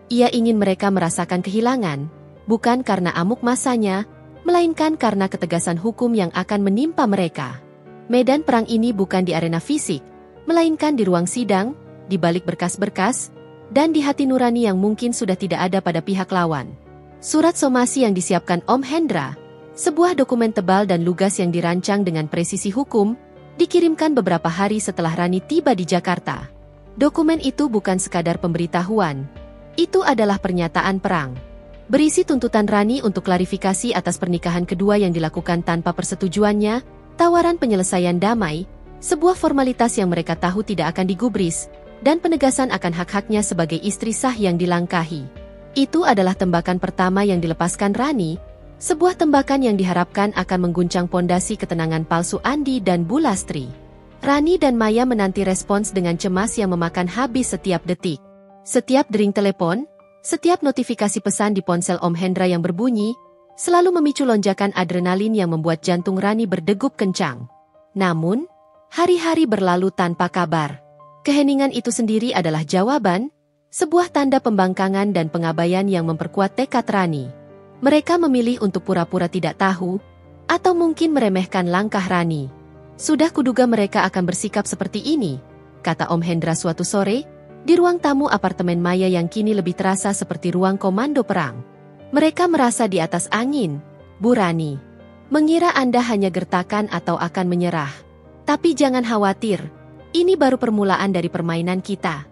Speaker 1: Ia ingin mereka merasakan kehilangan, bukan karena amuk masanya, melainkan karena ketegasan hukum yang akan menimpa mereka. Medan perang ini bukan di arena fisik, melainkan di ruang sidang, di balik berkas-berkas, dan di hati nurani yang mungkin sudah tidak ada pada pihak lawan. Surat somasi yang disiapkan Om Hendra, sebuah dokumen tebal dan lugas yang dirancang dengan presisi hukum, dikirimkan beberapa hari setelah Rani tiba di Jakarta. Dokumen itu bukan sekadar pemberitahuan, itu adalah pernyataan perang. Berisi tuntutan Rani untuk klarifikasi atas pernikahan kedua yang dilakukan tanpa persetujuannya, tawaran penyelesaian damai, sebuah formalitas yang mereka tahu tidak akan digubris, dan penegasan akan hak-haknya sebagai istri sah yang dilangkahi. Itu adalah tembakan pertama yang dilepaskan Rani, sebuah tembakan yang diharapkan akan mengguncang pondasi ketenangan palsu Andi dan Bu Lastri. Rani dan Maya menanti respons dengan cemas yang memakan habis setiap detik. Setiap dering telepon, setiap notifikasi pesan di ponsel Om Hendra yang berbunyi, selalu memicu lonjakan adrenalin yang membuat jantung Rani berdegup kencang. Namun, hari-hari berlalu tanpa kabar. Keheningan itu sendiri adalah jawaban, sebuah tanda pembangkangan dan pengabaian yang memperkuat tekad Rani. Mereka memilih untuk pura-pura tidak tahu, atau mungkin meremehkan langkah Rani. Sudah kuduga mereka akan bersikap seperti ini, kata Om Hendra suatu sore, di ruang tamu apartemen Maya yang kini lebih terasa seperti ruang komando perang. Mereka merasa di atas angin, Bu Rani. Mengira Anda hanya gertakan atau akan menyerah. Tapi jangan khawatir, ini baru permulaan dari permainan kita.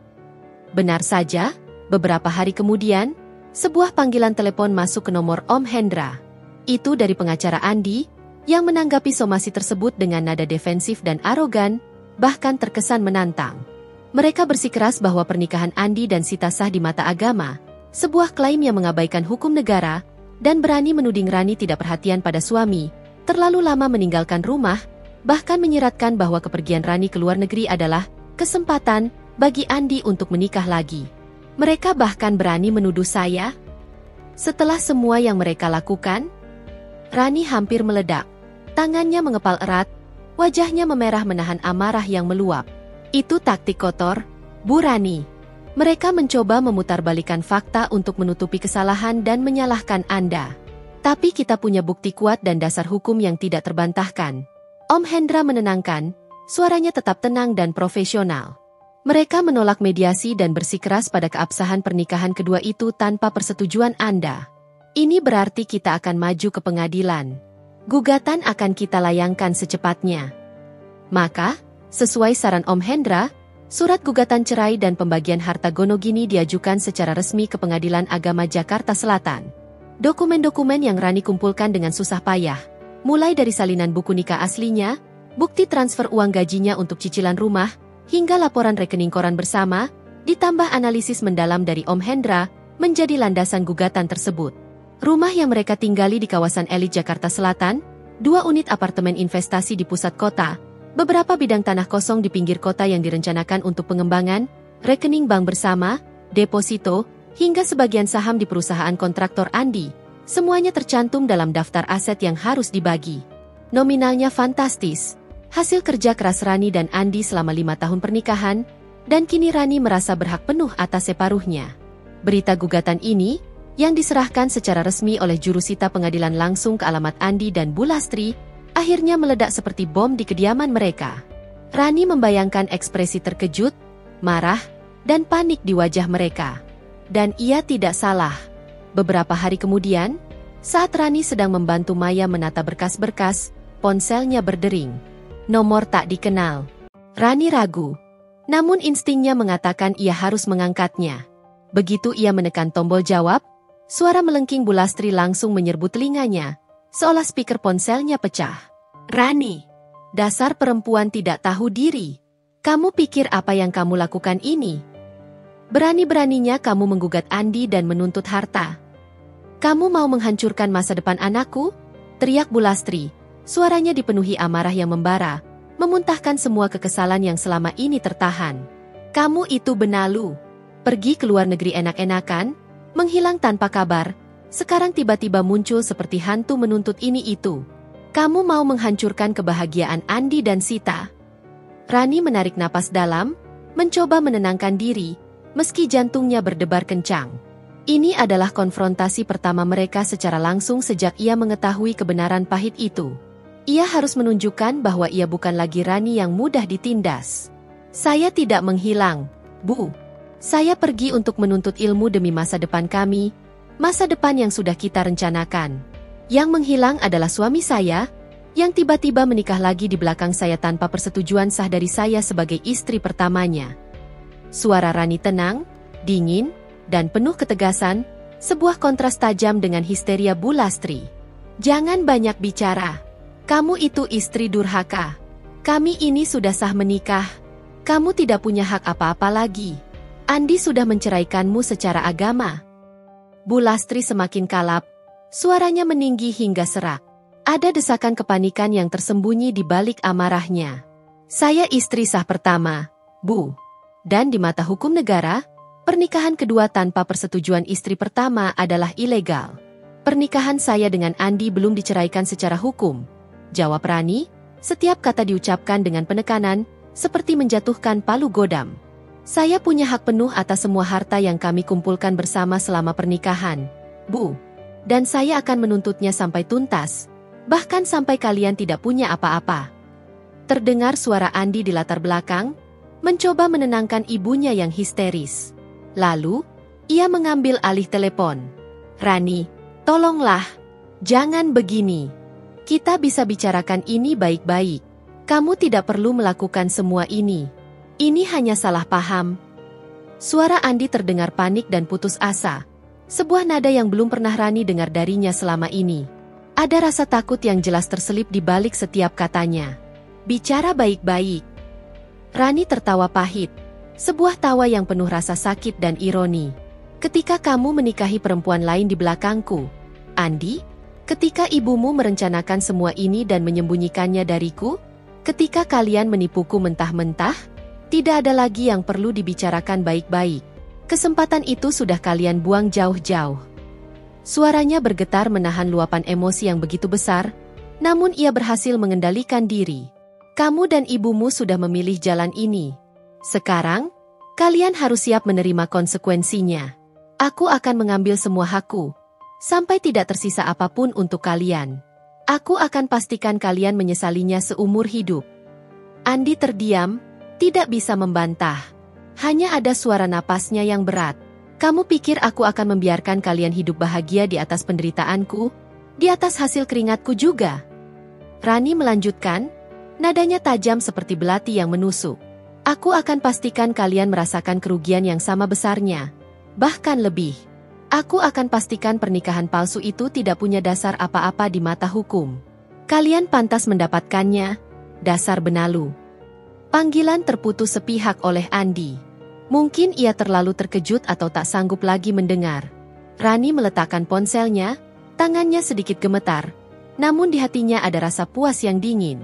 Speaker 1: Benar saja, beberapa hari kemudian, sebuah panggilan telepon masuk ke nomor Om Hendra. Itu dari pengacara Andi, yang menanggapi somasi tersebut dengan nada defensif dan arogan, bahkan terkesan menantang. Mereka bersikeras bahwa pernikahan Andi dan Sita sah di mata agama, sebuah klaim yang mengabaikan hukum negara, dan berani menuding Rani tidak perhatian pada suami, terlalu lama meninggalkan rumah, bahkan menyiratkan bahwa kepergian Rani ke luar negeri adalah kesempatan bagi Andi untuk menikah lagi. Mereka bahkan berani menuduh saya. Setelah semua yang mereka lakukan, Rani hampir meledak. Tangannya mengepal erat, wajahnya memerah menahan amarah yang meluap. Itu taktik kotor, Bu Rani. Mereka mencoba memutarbalikkan fakta untuk menutupi kesalahan dan menyalahkan Anda. Tapi kita punya bukti kuat dan dasar hukum yang tidak terbantahkan. Om Hendra menenangkan, suaranya tetap tenang dan profesional. Mereka menolak mediasi dan bersikeras pada keabsahan pernikahan kedua itu tanpa persetujuan Anda. Ini berarti kita akan maju ke pengadilan. Gugatan akan kita layangkan secepatnya. Maka, sesuai saran Om Hendra, surat gugatan cerai dan pembagian harta Gonogini diajukan secara resmi ke Pengadilan Agama Jakarta Selatan. Dokumen-dokumen yang Rani kumpulkan dengan susah payah, mulai dari salinan buku nikah aslinya, bukti transfer uang gajinya untuk cicilan rumah, hingga laporan rekening koran bersama, ditambah analisis mendalam dari Om Hendra, menjadi landasan gugatan tersebut. Rumah yang mereka tinggali di kawasan elit Jakarta Selatan, 2 unit apartemen investasi di pusat kota, beberapa bidang tanah kosong di pinggir kota yang direncanakan untuk pengembangan, rekening bank bersama, deposito, hingga sebagian saham di perusahaan kontraktor Andi, semuanya tercantum dalam daftar aset yang harus dibagi. Nominalnya fantastis, hasil kerja keras Rani dan Andi selama 5 tahun pernikahan, dan kini Rani merasa berhak penuh atas separuhnya. Berita gugatan ini, yang diserahkan secara resmi oleh jurusita pengadilan langsung ke alamat Andi dan Bu Lastri, akhirnya meledak seperti bom di kediaman mereka. Rani membayangkan ekspresi terkejut, marah, dan panik di wajah mereka. Dan ia tidak salah. Beberapa hari kemudian, saat Rani sedang membantu Maya menata berkas-berkas, ponselnya berdering. Nomor tak dikenal. Rani ragu. Namun instingnya mengatakan ia harus mengangkatnya. Begitu ia menekan tombol jawab, suara melengking Bu Lastri langsung menyerbu telinganya, seolah speaker ponselnya pecah. Rani, dasar perempuan tidak tahu diri. Kamu pikir apa yang kamu lakukan ini? Berani-beraninya kamu menggugat Andi dan menuntut harta. Kamu mau menghancurkan masa depan anakku? Teriak Bu Lastri. Suaranya dipenuhi amarah yang membara, memuntahkan semua kekesalan yang selama ini tertahan. Kamu itu benalu. Pergi ke luar negeri enak-enakan, menghilang tanpa kabar, sekarang tiba-tiba muncul seperti hantu menuntut ini itu. Kamu mau menghancurkan kebahagiaan Andi dan Sita. Rani menarik napas dalam, mencoba menenangkan diri, meski jantungnya berdebar kencang. Ini adalah konfrontasi pertama mereka secara langsung sejak ia mengetahui kebenaran pahit itu. Ia harus menunjukkan bahwa ia bukan lagi Rani yang mudah ditindas. Saya tidak menghilang, Bu. Saya pergi untuk menuntut ilmu demi masa depan kami, masa depan yang sudah kita rencanakan. Yang menghilang adalah suami saya, yang tiba-tiba menikah lagi di belakang saya tanpa persetujuan sah dari saya sebagai istri pertamanya. Suara Rani tenang, dingin, dan penuh ketegasan, sebuah kontras tajam dengan histeria Bu Lastri. Jangan banyak bicara. Kamu itu istri durhaka. Kami ini sudah sah menikah. Kamu tidak punya hak apa-apa lagi. Andi sudah menceraikanmu secara agama. Bu Lastri semakin kalap. Suaranya meninggi hingga serak. Ada desakan kepanikan yang tersembunyi di balik amarahnya. Saya istri sah pertama, Bu. Dan di mata hukum negara, pernikahan kedua tanpa persetujuan istri pertama adalah ilegal. Pernikahan saya dengan Andi belum diceraikan secara hukum. Jawab Rani, setiap kata diucapkan dengan penekanan, seperti menjatuhkan palu godam. Saya punya hak penuh atas semua harta yang kami kumpulkan bersama selama pernikahan, Bu. Dan saya akan menuntutnya sampai tuntas, bahkan sampai kalian tidak punya apa-apa. Terdengar suara Andi di latar belakang, mencoba menenangkan ibunya yang histeris. Lalu, ia mengambil alih telepon. Rani, tolonglah, jangan begini. Kita bisa bicarakan ini baik-baik. Kamu tidak perlu melakukan semua ini. Ini hanya salah paham. Suara Andi terdengar panik dan putus asa. Sebuah nada yang belum pernah Rani dengar darinya selama ini. Ada rasa takut yang jelas terselip di balik setiap katanya. Bicara baik-baik. Rani tertawa pahit. Sebuah tawa yang penuh rasa sakit dan ironi. Ketika kamu menikahi perempuan lain di belakangku, Andi, ketika ibumu merencanakan semua ini dan menyembunyikannya dariku, ketika kalian menipuku mentah-mentah, tidak ada lagi yang perlu dibicarakan baik-baik. Kesempatan itu sudah kalian buang jauh-jauh. Suaranya bergetar menahan luapan emosi yang begitu besar, namun ia berhasil mengendalikan diri. Kamu dan ibumu sudah memilih jalan ini. Sekarang, kalian harus siap menerima konsekuensinya. Aku akan mengambil semua hakku, sampai tidak tersisa apapun untuk kalian. Aku akan pastikan kalian menyesalinya seumur hidup. Andi terdiam, tidak bisa membantah. Hanya ada suara napasnya yang berat. Kamu pikir aku akan membiarkan kalian hidup bahagia di atas penderitaanku? Di atas hasil keringatku juga? Rani melanjutkan, nadanya tajam seperti belati yang menusuk. Aku akan pastikan kalian merasakan kerugian yang sama besarnya, bahkan lebih. Aku akan pastikan pernikahan palsu itu tidak punya dasar apa-apa di mata hukum. Kalian pantas mendapatkannya, dasar benalu. Panggilan terputus sepihak oleh Andi. Mungkin ia terlalu terkejut atau tak sanggup lagi mendengar. Rani meletakkan ponselnya, tangannya sedikit gemetar. Namun di hatinya ada rasa puas yang dingin.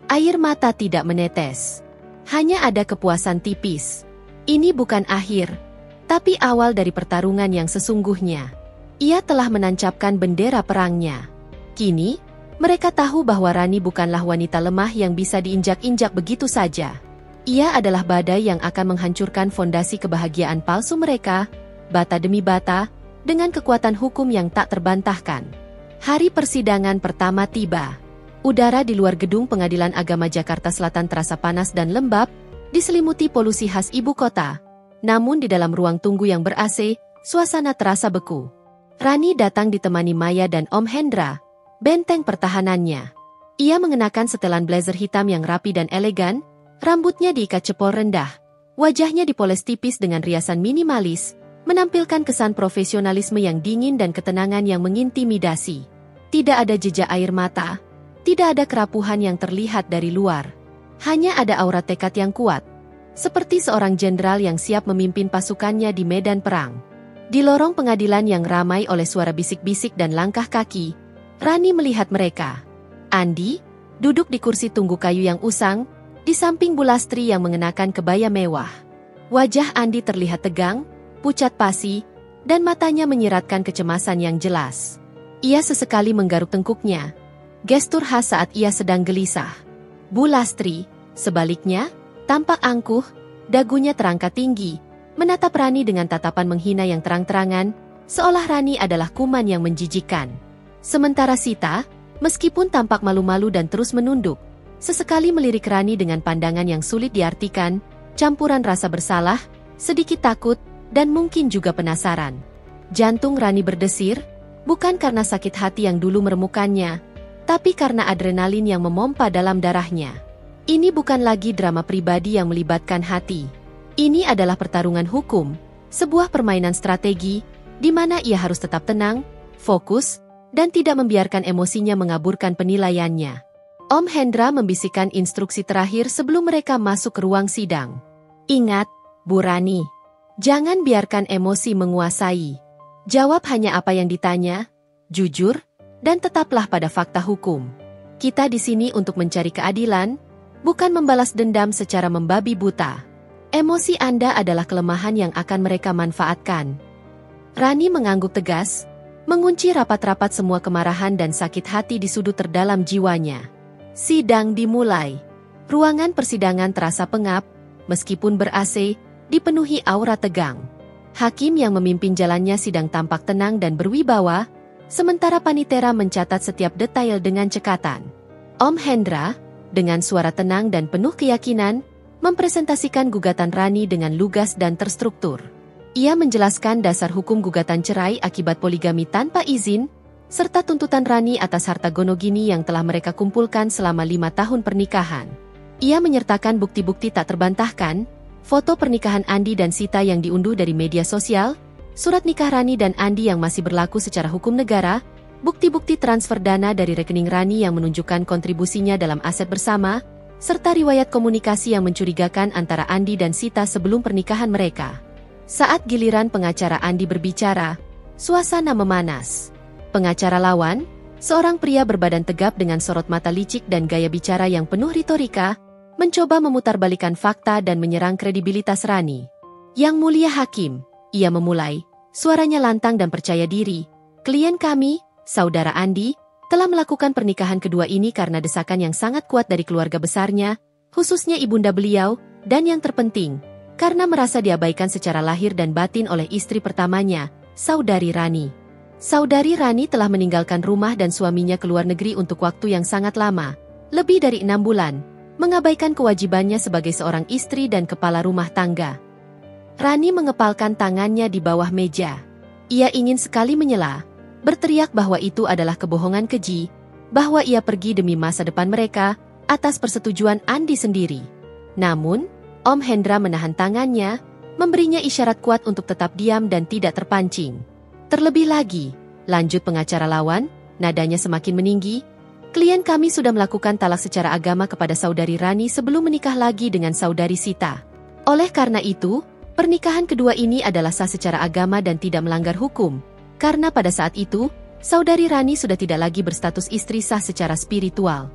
Speaker 1: Air mata tidak menetes. Hanya ada kepuasan tipis. Ini bukan akhir, tapi awal dari pertarungan yang sesungguhnya. Ia telah menancapkan bendera perangnya. Kini, mereka tahu bahwa Rani bukanlah wanita lemah yang bisa diinjak-injak begitu saja. Ia adalah badai yang akan menghancurkan fondasi kebahagiaan palsu mereka, bata demi bata, dengan kekuatan hukum yang tak terbantahkan. Hari persidangan pertama tiba. Udara di luar gedung Pengadilan Agama Jakarta Selatan terasa panas dan lembab, diselimuti polusi khas ibu kota. Namun di dalam ruang tunggu yang ber-AC, suasana terasa beku. Rani datang ditemani Maya dan Om Hendra, benteng pertahanannya. Ia mengenakan setelan blazer hitam yang rapi dan elegan, rambutnya diikat cepol rendah, wajahnya dipoles tipis dengan riasan minimalis, menampilkan kesan profesionalisme yang dingin dan ketenangan yang mengintimidasi. Tidak ada jejak air mata, tidak ada kerapuhan yang terlihat dari luar. Hanya ada aura tekad yang kuat, seperti seorang jenderal yang siap memimpin pasukannya di medan perang. Di lorong pengadilan yang ramai oleh suara bisik-bisik dan langkah kaki, Rani melihat mereka. Andi, duduk di kursi tunggu kayu yang usang, di samping Bulastri yang mengenakan kebaya mewah. Wajah Andi terlihat tegang, pucat pasi, dan matanya menyiratkan kecemasan yang jelas. Ia sesekali menggaruk tengkuknya, gestur khas saat ia sedang gelisah. Bulastri, sebaliknya, tampak angkuh, dagunya terangkat tinggi, menatap Rani dengan tatapan menghina yang terang-terangan, seolah Rani adalah kuman yang menjijikkan. Sementara Sita, meskipun tampak malu-malu dan terus menunduk, sesekali melirik Rani dengan pandangan yang sulit diartikan, campuran rasa bersalah, sedikit takut, dan mungkin juga penasaran. Jantung Rani berdesir, bukan karena sakit hati yang dulu meremukannya, tapi karena adrenalin yang memompa dalam darahnya. Ini bukan lagi drama pribadi yang melibatkan hati. Ini adalah pertarungan hukum, sebuah permainan strategi, di mana ia harus tetap tenang, fokus, dan tidak membiarkan emosinya mengaburkan penilaiannya. Om Hendra membisikkan instruksi terakhir sebelum mereka masuk ke ruang sidang. Ingat, Bu Rani, jangan biarkan emosi menguasai. Jawab hanya apa yang ditanya, jujur, dan tetaplah pada fakta hukum. Kita di sini untuk mencari keadilan, bukan membalas dendam secara membabi buta. Emosi Anda adalah kelemahan yang akan mereka manfaatkan. Rani mengangguk tegas, mengunci rapat-rapat semua kemarahan dan sakit hati di sudut terdalam jiwanya. Sidang dimulai. Ruangan persidangan terasa pengap, meskipun ber-AC, dipenuhi aura tegang. Hakim yang memimpin jalannya sidang tampak tenang dan berwibawa, sementara panitera mencatat setiap detail dengan cekatan. Om Hendra, dengan suara tenang dan penuh keyakinan, mempresentasikan gugatan Rani dengan lugas dan terstruktur. Ia menjelaskan dasar hukum gugatan cerai akibat poligami tanpa izin, serta tuntutan Rani atas harta gonogini yang telah mereka kumpulkan selama 5 tahun pernikahan. Ia menyertakan bukti-bukti tak terbantahkan, foto pernikahan Andi dan Sita yang diunduh dari media sosial, surat nikah Rani dan Andi yang masih berlaku secara hukum negara, bukti-bukti transfer dana dari rekening Rani yang menunjukkan kontribusinya dalam aset bersama, serta riwayat komunikasi yang mencurigakan antara Andi dan Sita sebelum pernikahan mereka. Saat giliran pengacara Andi berbicara, suasana memanas. Pengacara lawan, seorang pria berbadan tegap dengan sorot mata licik dan gaya bicara yang penuh retorika, mencoba memutarbalikkan fakta dan menyerang kredibilitas Rani. Yang mulia hakim, ia memulai, suaranya lantang dan percaya diri. Klien kami, saudara Andi, telah melakukan pernikahan kedua ini karena desakan yang sangat kuat dari keluarga besarnya, khususnya ibunda beliau, dan yang terpenting, karena merasa diabaikan secara lahir dan batin oleh istri pertamanya, Saudari Rani. Saudari Rani telah meninggalkan rumah dan suaminya ke luar negeri untuk waktu yang sangat lama, lebih dari 6 bulan, mengabaikan kewajibannya sebagai seorang istri dan kepala rumah tangga. Rani mengepalkan tangannya di bawah meja. Ia ingin sekali menyela, berteriak bahwa itu adalah kebohongan keji, bahwa ia pergi demi masa depan mereka, atas persetujuan Andi sendiri. Namun, Om Hendra menahan tangannya, memberinya isyarat kuat untuk tetap diam dan tidak terpancing. Terlebih lagi, lanjut pengacara lawan, nadanya semakin meninggi, klien kami sudah melakukan talak secara agama kepada saudari Rani sebelum menikah lagi dengan saudari Sita. Oleh karena itu, pernikahan kedua ini adalah sah secara agama dan tidak melanggar hukum, karena pada saat itu, saudari Rani sudah tidak lagi berstatus istri sah secara spiritual.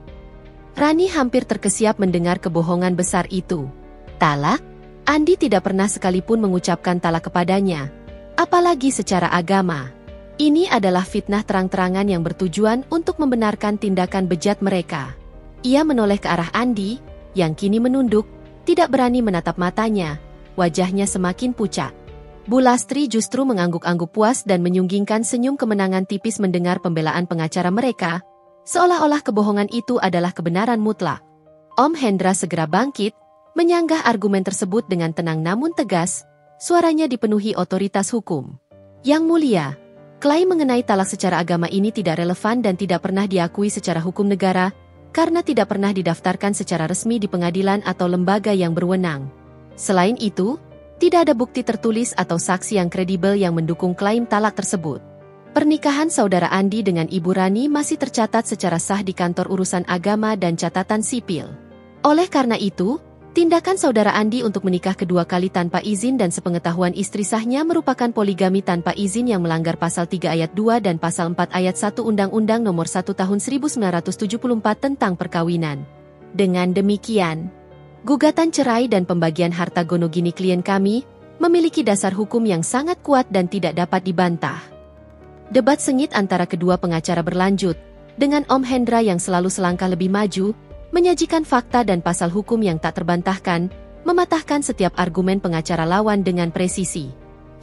Speaker 1: Rani hampir terkesiap mendengar kebohongan besar itu. Talak? Andi tidak pernah sekalipun mengucapkan talak kepadanya, apalagi secara agama. Ini adalah fitnah terang-terangan yang bertujuan untuk membenarkan tindakan bejat mereka. Ia menoleh ke arah Andi, yang kini menunduk, tidak berani menatap matanya, wajahnya semakin pucat. Bulastri justru mengangguk-angguk puas dan menyunggingkan senyum kemenangan tipis mendengar pembelaan pengacara mereka, seolah-olah kebohongan itu adalah kebenaran mutlak. Om Hendra segera bangkit, menyanggah argumen tersebut dengan tenang namun tegas, suaranya dipenuhi otoritas hukum. Yang mulia, klaim mengenai talak secara agama ini tidak relevan dan tidak pernah diakui secara hukum negara, karena tidak pernah didaftarkan secara resmi di pengadilan atau lembaga yang berwenang. Selain itu, tidak ada bukti tertulis atau saksi yang kredibel yang mendukung klaim talak tersebut. Pernikahan saudara Andi dengan Ibu Rani masih tercatat secara sah di kantor urusan agama dan catatan sipil. Oleh karena itu, tindakan saudara Andi untuk menikah kedua kali tanpa izin dan sepengetahuan istri sahnya merupakan poligami tanpa izin yang melanggar Pasal 3 Ayat 2 dan Pasal 4 Ayat 1 Undang-Undang Nomor 1 Tahun 1974 tentang Perkawinan. Dengan demikian, gugatan cerai dan pembagian harta gonogini klien kami memiliki dasar hukum yang sangat kuat dan tidak dapat dibantah. Debat sengit antara kedua pengacara berlanjut, dengan Om Hendra yang selalu selangkah lebih maju, menyajikan fakta dan pasal hukum yang tak terbantahkan, mematahkan setiap argumen pengacara lawan dengan presisi.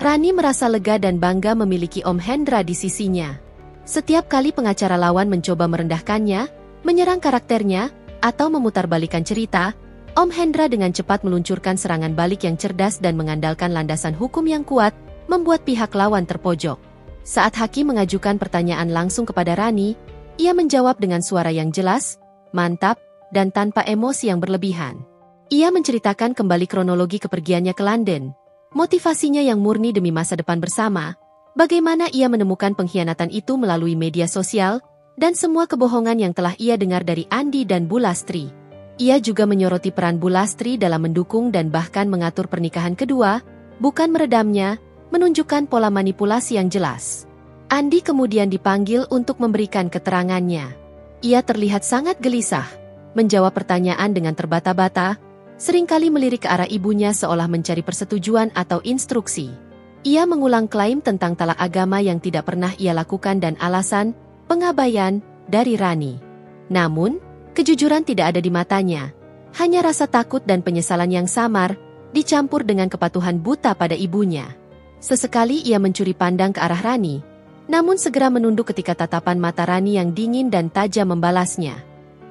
Speaker 1: Rani merasa lega dan bangga memiliki Om Hendra di sisinya. Setiap kali pengacara lawan mencoba merendahkannya, menyerang karakternya, atau memutarbalikkan cerita, Om Hendra dengan cepat meluncurkan serangan balik yang cerdas dan mengandalkan landasan hukum yang kuat, membuat pihak lawan terpojok. Saat hakim mengajukan pertanyaan langsung kepada Rani, ia menjawab dengan suara yang jelas, mantap, dan tanpa emosi yang berlebihan. Ia menceritakan kembali kronologi kepergiannya ke London, motivasinya yang murni demi masa depan bersama, bagaimana ia menemukan pengkhianatan itu melalui media sosial, dan semua kebohongan yang telah ia dengar dari Andi dan Bu Lastri. Ia juga menyoroti peran Bu Lastri dalam mendukung dan bahkan mengatur pernikahan kedua, bukan meredamnya, menunjukkan pola manipulasi yang jelas. Andi kemudian dipanggil untuk memberikan keterangannya. Ia terlihat sangat gelisah, menjawab pertanyaan dengan terbata-bata, seringkali melirik ke arah ibunya seolah mencari persetujuan atau instruksi. Ia mengulang klaim tentang talak agama yang tidak pernah ia lakukan dan alasan pengabaian dari Rani. Namun, kejujuran tidak ada di matanya. Hanya rasa takut dan penyesalan yang samar, dicampur dengan kepatuhan buta pada ibunya. Sesekali ia mencuri pandang ke arah Rani, namun segera menunduk ketika tatapan mata Rani yang dingin dan tajam membalasnya.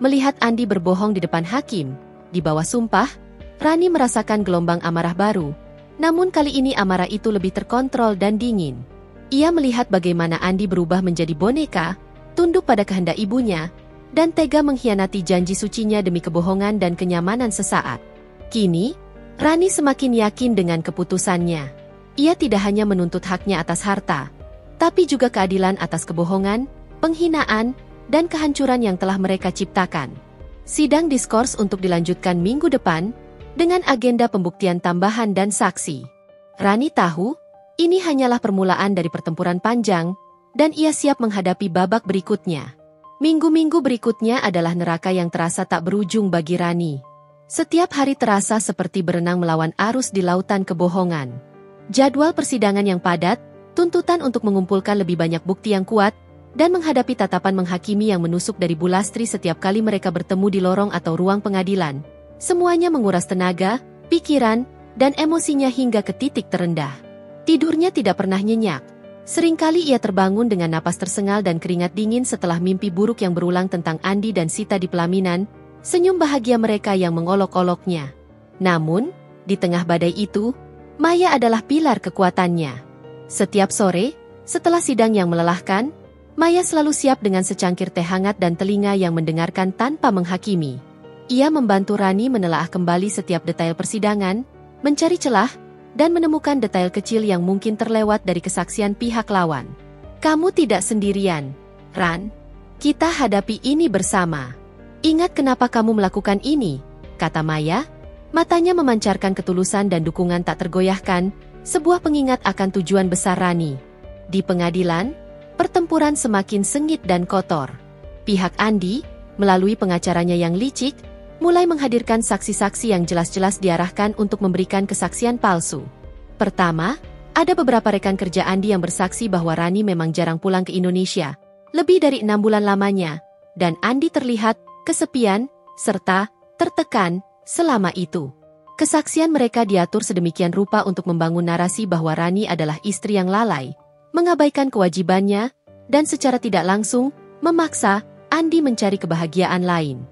Speaker 1: Melihat Andi berbohong di depan hakim, di bawah sumpah, Rani merasakan gelombang amarah baru. Namun kali ini amarah itu lebih terkontrol dan dingin. Ia melihat bagaimana Andi berubah menjadi boneka, tunduk pada kehendak ibunya, dan tega mengkhianati janji sucinya demi kebohongan dan kenyamanan sesaat. Kini, Rani semakin yakin dengan keputusannya. Ia tidak hanya menuntut haknya atas harta, tapi juga keadilan atas kebohongan, penghinaan, dan kehancuran yang telah mereka ciptakan. Sidang diskors untuk dilanjutkan minggu depan, dengan agenda pembuktian tambahan dan saksi. Rani tahu, ini hanyalah permulaan dari pertempuran panjang, dan ia siap menghadapi babak berikutnya. Minggu-minggu berikutnya adalah neraka yang terasa tak berujung bagi Rani. Setiap hari terasa seperti berenang melawan arus di lautan kebohongan. Jadwal persidangan yang padat, tuntutan untuk mengumpulkan lebih banyak bukti yang kuat, dan menghadapi tatapan menghakimi yang menusuk dari Bu Lastri setiap kali mereka bertemu di lorong atau ruang pengadilan. Semuanya menguras tenaga, pikiran, dan emosinya hingga ke titik terendah. Tidurnya tidak pernah nyenyak. Seringkali ia terbangun dengan napas tersengal dan keringat dingin setelah mimpi buruk yang berulang tentang Andi dan Sita di pelaminan, senyum bahagia mereka yang mengolok-oloknya. Namun, di tengah badai itu, Maya adalah pilar kekuatannya. Setiap sore, setelah sidang yang melelahkan, Maya selalu siap dengan secangkir teh hangat dan telinga yang mendengarkan tanpa menghakimi. Ia membantu Rani menelaah kembali setiap detail persidangan, mencari celah, dan menemukan detail kecil yang mungkin terlewat dari kesaksian pihak lawan. Kamu tidak sendirian, Ran. Kita hadapi ini bersama. Ingat kenapa kamu melakukan ini, kata Maya. Matanya memancarkan ketulusan dan dukungan tak tergoyahkan, sebuah pengingat akan tujuan besar Rani. Di pengadilan, pertempuran semakin sengit dan kotor. Pihak Andi, melalui pengacaranya yang licik, mulai menghadirkan saksi-saksi yang jelas-jelas diarahkan untuk memberikan kesaksian palsu. Pertama, ada beberapa rekan kerja Andi yang bersaksi bahwa Rani memang jarang pulang ke Indonesia, lebih dari 6 bulan lamanya, dan Andi terlihat kesepian, serta tertekan selama itu. Kesaksian mereka diatur sedemikian rupa untuk membangun narasi bahwa Rani adalah istri yang lalai, mengabaikan kewajibannya, dan secara tidak langsung, memaksa Andi mencari kebahagiaan lain.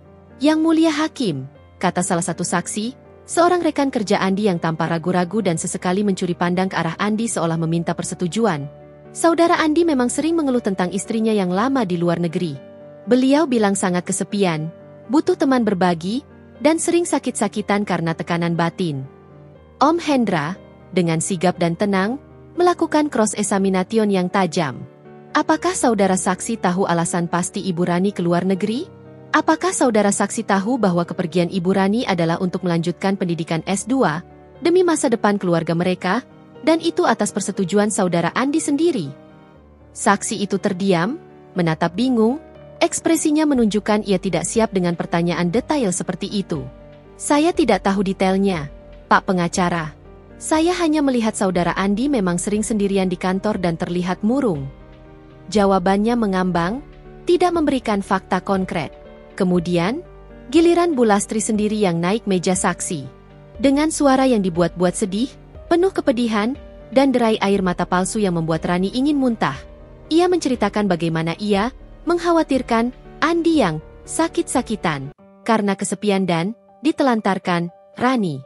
Speaker 1: Yang mulia hakim, kata salah satu saksi, seorang rekan kerja Andi yang tanpa ragu-ragu dan sesekali mencuri pandang ke arah Andi seolah meminta persetujuan. Saudara Andi memang sering mengeluh tentang istrinya yang lama di luar negeri. Beliau bilang sangat kesepian, butuh teman berbagi, dan sering sakit-sakitan karena tekanan batin. Om Hendra, dengan sigap dan tenang, melakukan cross-examination yang tajam. Apakah saudara saksi tahu alasan pasti Ibu Rani ke luar negeri? Apakah saudara saksi tahu bahwa kepergian Ibu Rani adalah untuk melanjutkan pendidikan S2, demi masa depan keluarga mereka, dan itu atas persetujuan saudara Andi sendiri? Saksi itu terdiam, menatap bingung, ekspresinya menunjukkan ia tidak siap dengan pertanyaan detail seperti itu. Saya tidak tahu detailnya, Pak Pengacara. Saya hanya melihat saudara Andi memang sering sendirian di kantor dan terlihat murung. Jawabannya mengambang, tidak memberikan fakta konkret. Kemudian, giliran Bu Lastri sendiri yang naik meja saksi. Dengan suara yang dibuat-buat sedih, penuh kepedihan, dan derai air mata palsu yang membuat Rani ingin muntah. Ia menceritakan bagaimana ia mengkhawatirkan Andi yang sakit-sakitan karena kesepian dan ditelantarkan Rani.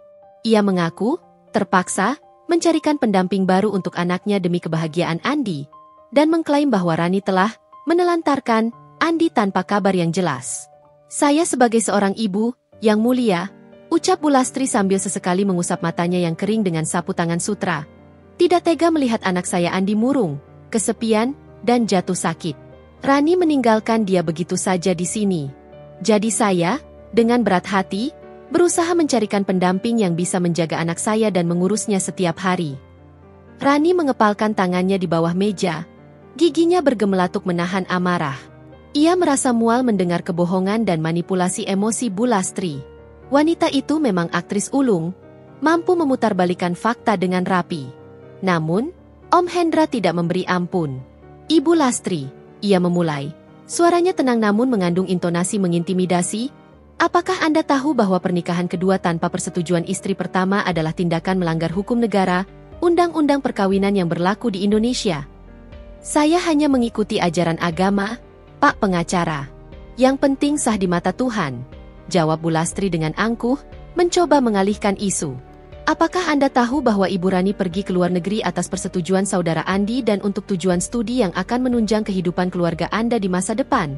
Speaker 1: Ia mengaku terpaksa mencarikan pendamping baru untuk anaknya demi kebahagiaan Andi, dan mengklaim bahwa Rani telah menelantarkan Andi tanpa kabar yang jelas. Saya sebagai seorang ibu yang mulia, ucap Bu Lastri sambil sesekali mengusap matanya yang kering dengan sapu tangan sutra. Tidak tega melihat anak saya Andi murung, kesepian, dan jatuh sakit. Rani meninggalkan dia begitu saja di sini. Jadi saya, dengan berat hati, berusaha mencarikan pendamping yang bisa menjaga anak saya dan mengurusnya setiap hari. Rani mengepalkan tangannya di bawah meja, giginya bergemelatuk menahan amarah. Ia merasa mual mendengar kebohongan dan manipulasi emosi Bu Lastri. Wanita itu memang aktris ulung, mampu memutarbalikkan fakta dengan rapi. Namun, Om Hendra tidak memberi ampun. Ibu Lastri, ia memulai. Suaranya tenang namun mengandung intonasi mengintimidasi. Apakah Anda tahu bahwa pernikahan kedua tanpa persetujuan istri pertama adalah tindakan melanggar hukum negara, undang-undang perkawinan yang berlaku di Indonesia? Saya hanya mengikuti ajaran agama, Pak Pengacara. Yang penting sah di mata Tuhan, jawab Bu Lastri dengan angkuh, mencoba mengalihkan isu. Apakah Anda tahu bahwa Ibu Rani pergi ke luar negeri atas persetujuan saudara Andi dan untuk tujuan studi yang akan menunjang kehidupan keluarga Anda di masa depan?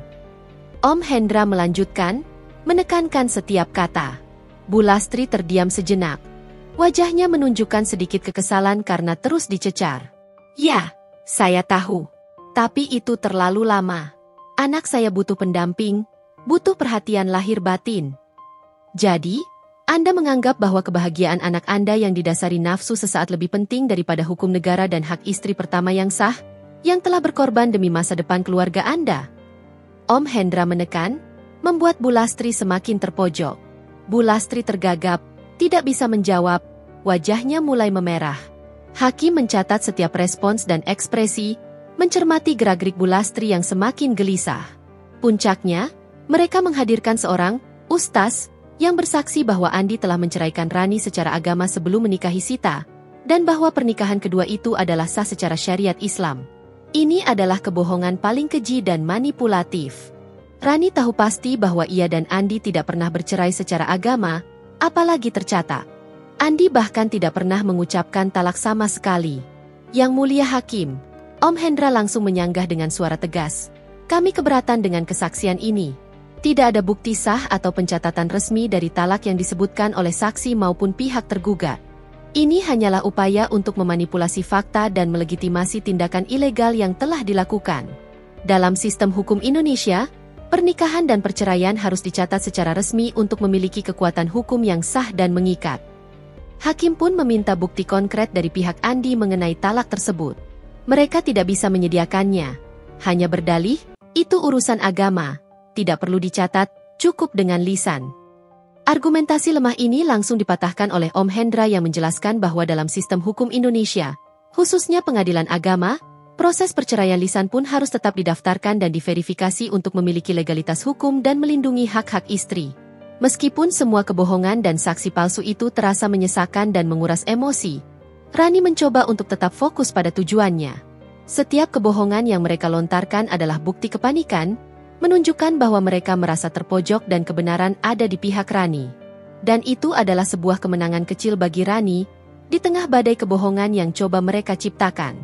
Speaker 1: Om Hendra melanjutkan, menekankan setiap kata. Bu Lastri terdiam sejenak. Wajahnya menunjukkan sedikit kekesalan karena terus dicecar. Ya, saya tahu. Tapi itu terlalu lama. Anak saya butuh pendamping, butuh perhatian lahir batin. Jadi, Anda menganggap bahwa kebahagiaan anak Anda yang didasari nafsu sesaat lebih penting daripada hukum negara dan hak istri pertama yang sah, yang telah berkorban demi masa depan keluarga Anda? Om Hendra menekan, membuat Bu Lastri semakin terpojok. Bu Lastri tergagap, tidak bisa menjawab, wajahnya mulai memerah. Hakim mencatat setiap respons dan ekspresi, mencermati gerak-gerik Bu Lastri yang semakin gelisah. Puncaknya, mereka menghadirkan seorang ustaz yang bersaksi bahwa Andi telah menceraikan Rani secara agama sebelum menikahi Sita, dan bahwa pernikahan kedua itu adalah sah secara syariat Islam. Ini adalah kebohongan paling keji dan manipulatif. Rani tahu pasti bahwa ia dan Andi tidak pernah bercerai secara agama, apalagi tercatat. Andi bahkan tidak pernah mengucapkan talak sama sekali. Yang mulia Hakim, Om Hendra langsung menyanggah dengan suara tegas. Kami keberatan dengan kesaksian ini. Tidak ada bukti sah atau pencatatan resmi dari talak yang disebutkan oleh saksi maupun pihak tergugat. Ini hanyalah upaya untuk memanipulasi fakta dan melegitimasi tindakan ilegal yang telah dilakukan. Dalam sistem hukum Indonesia, pernikahan dan perceraian harus dicatat secara resmi untuk memiliki kekuatan hukum yang sah dan mengikat. Hakim pun meminta bukti konkret dari pihak Andi mengenai talak tersebut. Mereka tidak bisa menyediakannya. Hanya berdalih, itu urusan agama. Tidak perlu dicatat, cukup dengan lisan. Argumentasi lemah ini langsung dipatahkan oleh Om Hendra yang menjelaskan bahwa dalam sistem hukum Indonesia, khususnya pengadilan agama, proses perceraian lisan pun harus tetap didaftarkan dan diverifikasi untuk memiliki legalitas hukum dan melindungi hak-hak istri. Meskipun semua kebohongan dan saksi palsu itu terasa menyesakan dan menguras emosi, Rani mencoba untuk tetap fokus pada tujuannya. Setiap kebohongan yang mereka lontarkan adalah bukti kepanikan, menunjukkan bahwa mereka merasa terpojok dan kebenaran ada di pihak Rani. Dan itu adalah sebuah kemenangan kecil bagi Rani, di tengah badai kebohongan yang coba mereka ciptakan.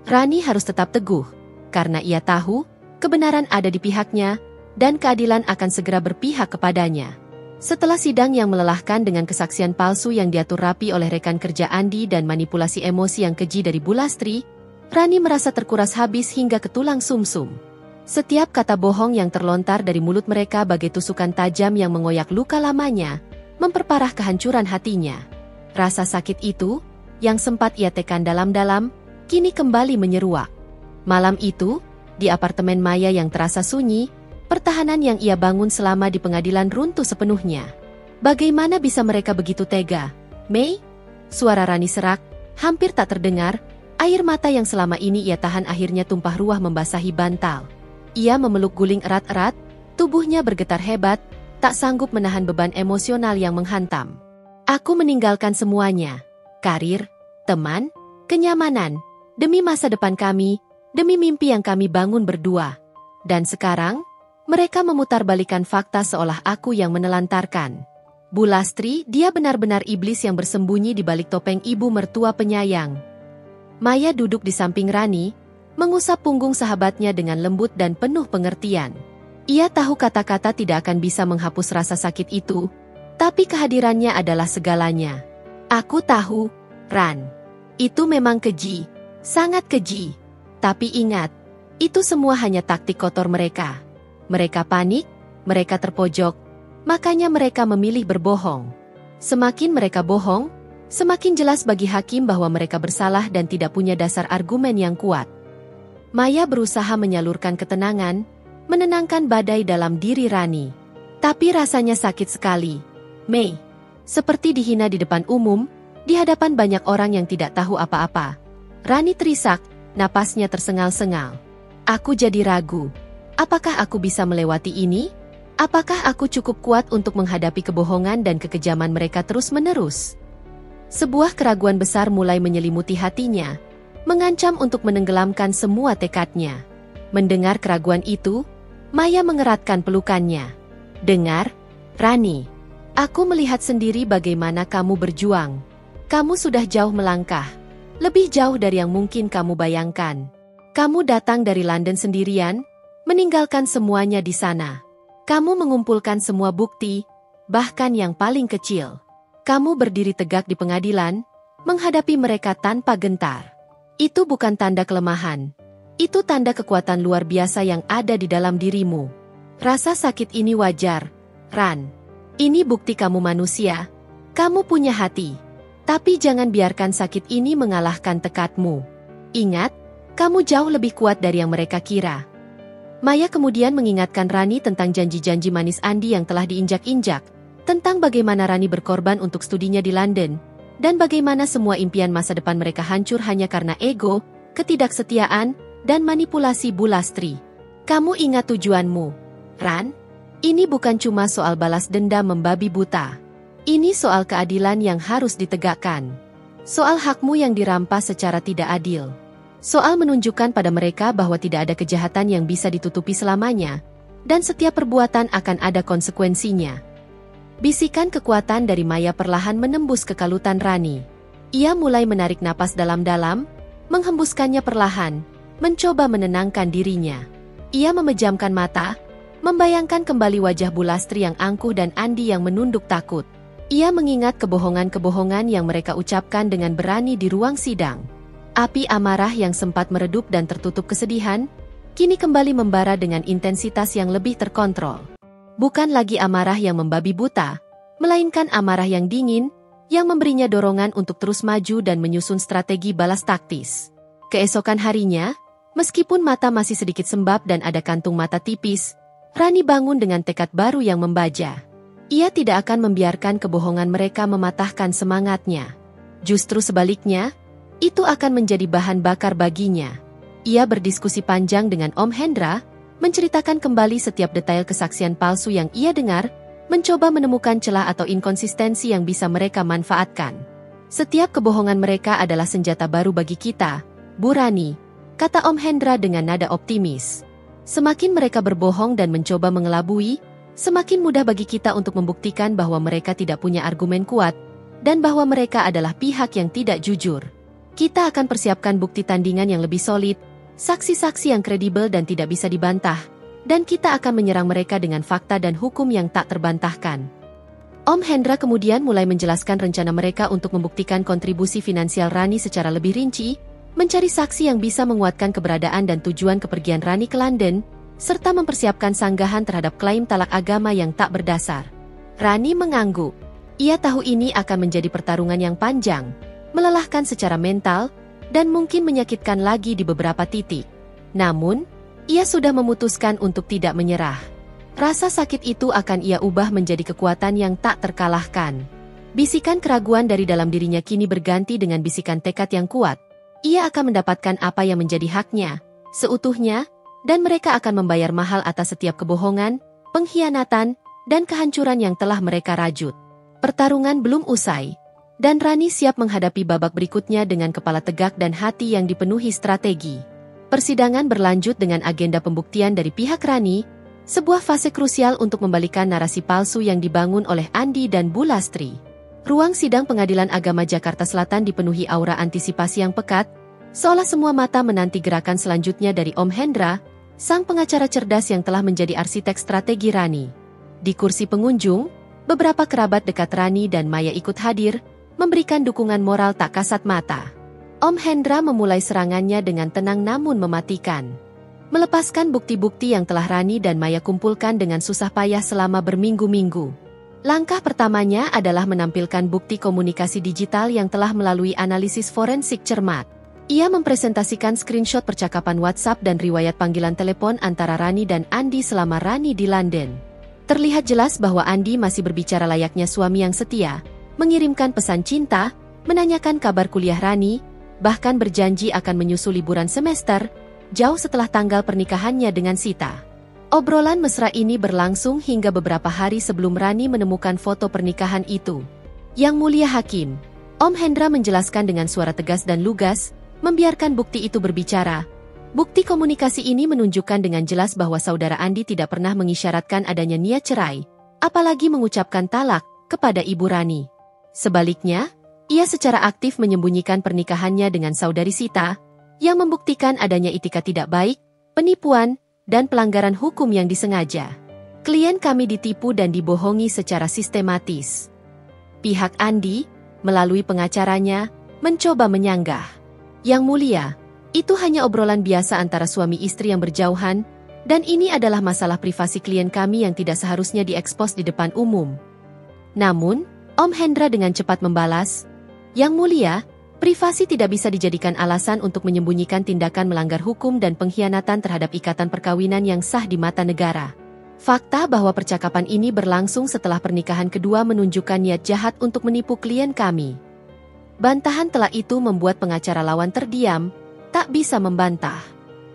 Speaker 1: Rani harus tetap teguh, karena ia tahu, kebenaran ada di pihaknya, dan keadilan akan segera berpihak kepadanya. Setelah sidang yang melelahkan dengan kesaksian palsu yang diatur rapi oleh rekan kerja Andi dan manipulasi emosi yang keji dari Bu Lastri, Rani merasa terkuras habis hingga ke tulang sumsum. Setiap kata bohong yang terlontar dari mulut mereka bagai tusukan tajam yang mengoyak luka lamanya, memperparah kehancuran hatinya. Rasa sakit itu, yang sempat ia tekan dalam-dalam, kini kembali menyeruak. Malam itu, di apartemen Maya yang terasa sunyi, pertahanan yang ia bangun selama di pengadilan runtuh sepenuhnya. Bagaimana bisa mereka begitu tega? Mei? Suara Rani serak, hampir tak terdengar, air mata yang selama ini ia tahan akhirnya tumpah ruah membasahi bantal. Ia memeluk guling erat-erat, tubuhnya bergetar hebat, tak sanggup menahan beban emosional yang menghantam. Aku meninggalkan semuanya. Karir, teman, kenyamanan, demi masa depan kami, demi mimpi yang kami bangun berdua. Dan sekarang, mereka memutarbalikkan fakta seolah aku yang menelantarkan. Bu Lastri, dia benar-benar iblis yang bersembunyi di balik topeng ibu mertua penyayang. Maya duduk di samping Rani, mengusap punggung sahabatnya dengan lembut dan penuh pengertian. Ia tahu kata-kata tidak akan bisa menghapus rasa sakit itu, tapi kehadirannya adalah segalanya. Aku tahu, Ran. Itu memang keji, sangat keji. Tapi ingat, itu semua hanya taktik kotor mereka. Mereka panik, mereka terpojok, makanya mereka memilih berbohong. Semakin mereka bohong, semakin jelas bagi hakim bahwa mereka bersalah dan tidak punya dasar argumen yang kuat. Maya berusaha menyalurkan ketenangan, menenangkan badai dalam diri Rani. Tapi rasanya sakit sekali. Mei, seperti dihina di depan umum, di hadapan banyak orang yang tidak tahu apa-apa. Rani terisak, napasnya tersengal-sengal. Aku jadi ragu. Apakah aku bisa melewati ini? Apakah aku cukup kuat untuk menghadapi kebohongan dan kekejaman mereka terus-menerus? Sebuah keraguan besar mulai menyelimuti hatinya, mengancam untuk menenggelamkan semua tekadnya. Mendengar keraguan itu, Maya mengeratkan pelukannya. Dengar, Rani, aku melihat sendiri bagaimana kamu berjuang. Kamu sudah jauh melangkah, lebih jauh dari yang mungkin kamu bayangkan. Kamu datang dari London sendirian, meninggalkan semuanya di sana. Kamu mengumpulkan semua bukti, bahkan yang paling kecil. Kamu berdiri tegak di pengadilan, menghadapi mereka tanpa gentar. Itu bukan tanda kelemahan. Itu tanda kekuatan luar biasa yang ada di dalam dirimu. Rasa sakit ini wajar, Ran. Ini bukti kamu manusia. Kamu punya hati. Tapi jangan biarkan sakit ini mengalahkan tekadmu. Ingat, kamu jauh lebih kuat dari yang mereka kira. Maya kemudian mengingatkan Rani tentang janji-janji manis Andi yang telah diinjak-injak, tentang bagaimana Rani berkorban untuk studinya di London, dan bagaimana semua impian masa depan mereka hancur hanya karena ego, ketidaksetiaan, dan manipulasi Bu Lastri. Kamu ingat tujuanmu, Ran? Ini bukan cuma soal balas dendam membabi buta. Ini soal keadilan yang harus ditegakkan. Soal hakmu yang dirampas secara tidak adil. Soal menunjukkan pada mereka bahwa tidak ada kejahatan yang bisa ditutupi selamanya, dan setiap perbuatan akan ada konsekuensinya. Bisikan kekuatan dari Maya perlahan menembus kekalutan Rani. Ia mulai menarik napas dalam-dalam, menghembuskannya perlahan, mencoba menenangkan dirinya. Ia memejamkan mata, membayangkan kembali wajah Bu Lastri yang angkuh dan Andi yang menunduk takut. Ia mengingat kebohongan-kebohongan yang mereka ucapkan dengan berani di ruang sidang. Api amarah yang sempat meredup dan tertutup kesedihan, kini kembali membara dengan intensitas yang lebih terkontrol. Bukan lagi amarah yang membabi buta, melainkan amarah yang dingin, yang memberinya dorongan untuk terus maju dan menyusun strategi balas taktis. Keesokan harinya, meskipun mata masih sedikit sembab dan ada kantung mata tipis, Rani bangun dengan tekad baru yang membaja. Ia tidak akan membiarkan kebohongan mereka mematahkan semangatnya. Justru sebaliknya, itu akan menjadi bahan bakar baginya. Ia berdiskusi panjang dengan Om Hendra, menceritakan kembali setiap detail kesaksian palsu yang ia dengar, mencoba menemukan celah atau inkonsistensi yang bisa mereka manfaatkan. Setiap kebohongan mereka adalah senjata baru bagi kita, Bu Rani, kata Om Hendra dengan nada optimis. Semakin mereka berbohong dan mencoba mengelabui, semakin mudah bagi kita untuk membuktikan bahwa mereka tidak punya argumen kuat, dan bahwa mereka adalah pihak yang tidak jujur. Kita akan persiapkan bukti tandingan yang lebih solid, saksi-saksi yang kredibel dan tidak bisa dibantah, dan kita akan menyerang mereka dengan fakta dan hukum yang tak terbantahkan. Om Hendra kemudian mulai menjelaskan rencana mereka untuk membuktikan kontribusi finansial Rani secara lebih rinci, mencari saksi yang bisa menguatkan keberadaan dan tujuan kepergian Rani ke London, serta mempersiapkan sanggahan terhadap klaim talak agama yang tak berdasar. Rani mengangguk. Ia tahu ini akan menjadi pertarungan yang panjang, melelahkan secara mental, dan mungkin menyakitkan lagi di beberapa titik. Namun, ia sudah memutuskan untuk tidak menyerah. Rasa sakit itu akan ia ubah menjadi kekuatan yang tak terkalahkan. Bisikan keraguan dari dalam dirinya kini berganti dengan bisikan tekad yang kuat. Ia akan mendapatkan apa yang menjadi haknya, seutuhnya, dan mereka akan membayar mahal atas setiap kebohongan, pengkhianatan, dan kehancuran yang telah mereka rajut. Pertarungan belum usai, dan Rani siap menghadapi babak berikutnya dengan kepala tegak dan hati yang dipenuhi strategi. Persidangan berlanjut dengan agenda pembuktian dari pihak Rani, sebuah fase krusial untuk membalikan narasi palsu yang dibangun oleh Andi dan Bu Lastri. Ruang sidang Pengadilan Agama Jakarta Selatan dipenuhi aura antisipasi yang pekat, seolah semua mata menanti gerakan selanjutnya dari Om Hendra, sang pengacara cerdas yang telah menjadi arsitek strategi Rani. Di kursi pengunjung, beberapa kerabat dekat Rani dan Maya ikut hadir, memberikan dukungan moral tak kasat mata. Om Hendra memulai serangannya dengan tenang namun mematikan. Melepaskan bukti-bukti yang telah Rani dan Maya kumpulkan dengan susah payah selama berminggu-minggu. Langkah pertamanya adalah menampilkan bukti komunikasi digital yang telah melalui analisis forensik cermat. Ia mempresentasikan screenshot percakapan WhatsApp dan riwayat panggilan telepon antara Rani dan Andi selama Rani di London. Terlihat jelas bahwa Andi masih berbicara layaknya suami yang setia, mengirimkan pesan cinta, menanyakan kabar kuliah Rani, bahkan berjanji akan menyusul liburan semester, jauh setelah tanggal pernikahannya dengan Sita. Obrolan mesra ini berlangsung hingga beberapa hari sebelum Rani menemukan foto pernikahan itu. Yang Mulia Hakim, Om Hendra menjelaskan dengan suara tegas dan lugas, membiarkan bukti itu berbicara. Bukti komunikasi ini menunjukkan dengan jelas bahwa saudara Andi tidak pernah mengisyaratkan adanya niat cerai, apalagi mengucapkan talak, kepada Ibu Rani. Sebaliknya, ia secara aktif menyembunyikan pernikahannya dengan saudari Sita, yang membuktikan adanya itikat tidak baik, penipuan, dan pelanggaran hukum yang disengaja. Klien kami ditipu dan dibohongi secara sistematis. Pihak Andi, melalui pengacaranya, mencoba menyanggah. Yang Mulia, itu hanya obrolan biasa antara suami istri yang berjauhan, dan ini adalah masalah privasi klien kami yang tidak seharusnya diekspos di depan umum. Namun, Om Hendra dengan cepat membalas, Yang Mulia, privasi tidak bisa dijadikan alasan untuk menyembunyikan tindakan melanggar hukum dan pengkhianatan terhadap ikatan perkawinan yang sah di mata negara. Fakta bahwa percakapan ini berlangsung setelah pernikahan kedua menunjukkan niat jahat untuk menipu klien kami. Bantahan telak itu membuat pengacara lawan terdiam, tak bisa membantah.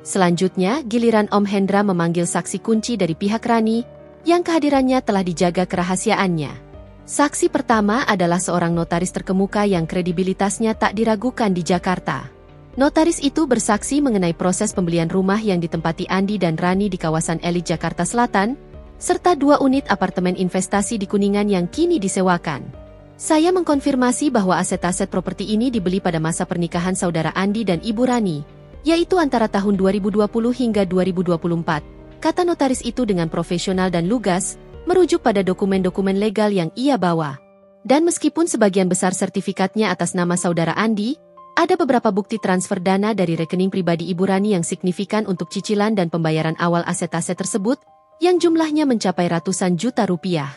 Speaker 1: Selanjutnya, giliran Om Hendra memanggil saksi kunci dari pihak Rani, yang kehadirannya telah dijaga kerahasiaannya. Saksi pertama adalah seorang notaris terkemuka yang kredibilitasnya tak diragukan di Jakarta. Notaris itu bersaksi mengenai proses pembelian rumah yang ditempati Andi dan Rani di kawasan elit Jakarta Selatan, serta 2 unit apartemen investasi di Kuningan yang kini disewakan. Saya mengkonfirmasi bahwa aset-aset properti ini dibeli pada masa pernikahan saudara Andi dan Ibu Rani, yaitu antara tahun 2020 hingga 2024, kata notaris itu dengan profesional dan lugas, merujuk pada dokumen-dokumen legal yang ia bawa. Dan meskipun sebagian besar sertifikatnya atas nama saudara Andi, ada beberapa bukti transfer dana dari rekening pribadi Ibu Rani yang signifikan untuk cicilan dan pembayaran awal aset-aset tersebut, yang jumlahnya mencapai ratusan juta rupiah.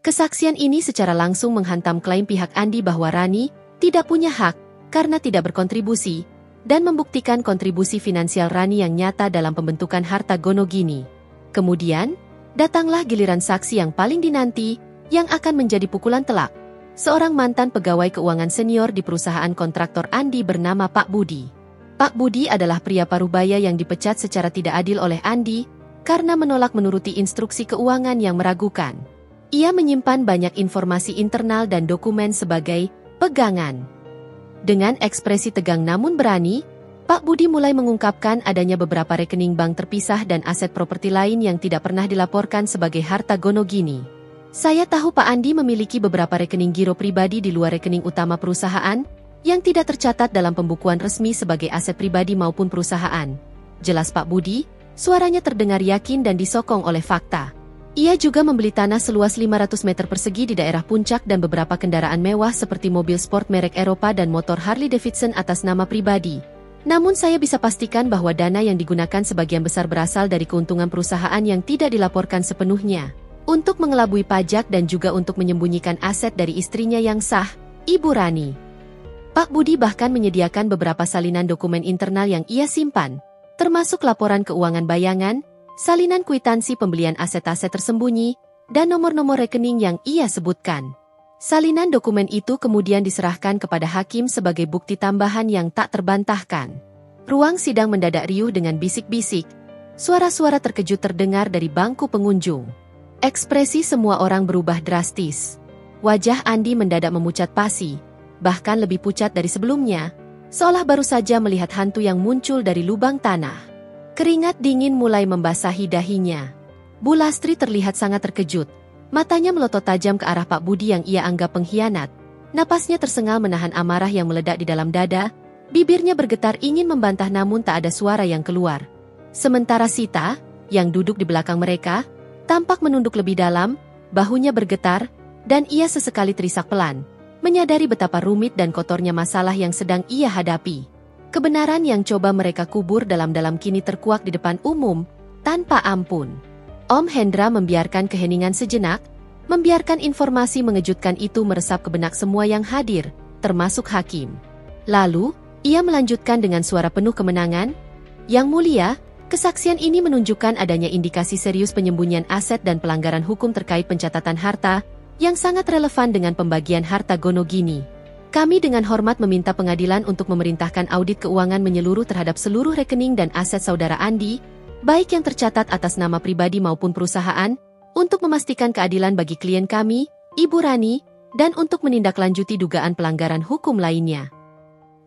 Speaker 1: Kesaksian ini secara langsung menghantam klaim pihak Andi bahwa Rani tidak punya hak karena tidak berkontribusi, dan membuktikan kontribusi finansial Rani yang nyata dalam pembentukan harta Gono Gini. Kemudian, datanglah giliran saksi yang paling dinanti, yang akan menjadi pukulan telak. Seorang mantan pegawai keuangan senior di perusahaan kontraktor Andi bernama Pak Budi. Pak Budi adalah pria paruhbaya yang dipecat secara tidak adil oleh Andi, karena menolak menuruti instruksi keuangan yang meragukan. Ia menyimpan banyak informasi internal dan dokumen sebagai pegangan. Dengan ekspresi tegang namun berani, Pak Budi mulai mengungkapkan adanya beberapa rekening bank terpisah dan aset properti lain yang tidak pernah dilaporkan sebagai harta Gono Gini. Saya tahu Pak Andi memiliki beberapa rekening giro pribadi di luar rekening utama perusahaan, yang tidak tercatat dalam pembukuan resmi sebagai aset pribadi maupun perusahaan. Jelas Pak Budi, Suaranya terdengar yakin dan disokong oleh fakta. Ia juga membeli tanah seluas 500 meter persegi di daerah puncak dan beberapa kendaraan mewah seperti mobil sport merek Eropa dan motor Harley Davidson atas nama pribadi. Namun saya bisa pastikan bahwa dana yang digunakan sebagian besar berasal dari keuntungan perusahaan yang tidak dilaporkan sepenuhnya, untuk mengelabui pajak dan juga untuk menyembunyikan aset dari istrinya yang sah, Ibu Rani. Pak Budi bahkan menyediakan beberapa salinan dokumen internal yang ia simpan, termasuk laporan keuangan bayangan, salinan kwitansi pembelian aset-aset tersembunyi, dan nomor-nomor rekening yang ia sebutkan. Salinan dokumen itu kemudian diserahkan kepada hakim sebagai bukti tambahan yang tak terbantahkan. Ruang sidang mendadak riuh dengan bisik-bisik. Suara-suara terkejut terdengar dari bangku pengunjung. Ekspresi semua orang berubah drastis. Wajah Andi mendadak memucat pasi, bahkan lebih pucat dari sebelumnya, seolah baru saja melihat hantu yang muncul dari lubang tanah. Keringat dingin mulai membasahi dahinya. Bu Lastri terlihat sangat terkejut. Matanya melotot tajam ke arah Pak Budi yang ia anggap pengkhianat. Napasnya tersengal menahan amarah yang meledak di dalam dada. Bibirnya bergetar ingin membantah namun tak ada suara yang keluar. Sementara Sita, yang duduk di belakang mereka, tampak menunduk lebih dalam, bahunya bergetar, dan ia sesekali terisak pelan, menyadari betapa rumit dan kotornya masalah yang sedang ia hadapi. Kebenaran yang coba mereka kubur dalam-dalam kini terkuak di depan umum, tanpa ampun. Om Hendra membiarkan keheningan sejenak, membiarkan informasi mengejutkan itu meresap ke benak semua yang hadir, termasuk hakim. Lalu, ia melanjutkan dengan suara penuh kemenangan, "Yang mulia, kesaksian ini menunjukkan adanya indikasi serius penyembunyian aset dan pelanggaran hukum terkait pencatatan harta, yang sangat relevan dengan pembagian harta Gonogini. Kami dengan hormat meminta pengadilan untuk memerintahkan audit keuangan menyeluruh terhadap seluruh rekening dan aset saudara Andi, baik yang tercatat atas nama pribadi maupun perusahaan, untuk memastikan keadilan bagi klien kami, Ibu Rani, dan untuk menindaklanjuti dugaan pelanggaran hukum lainnya."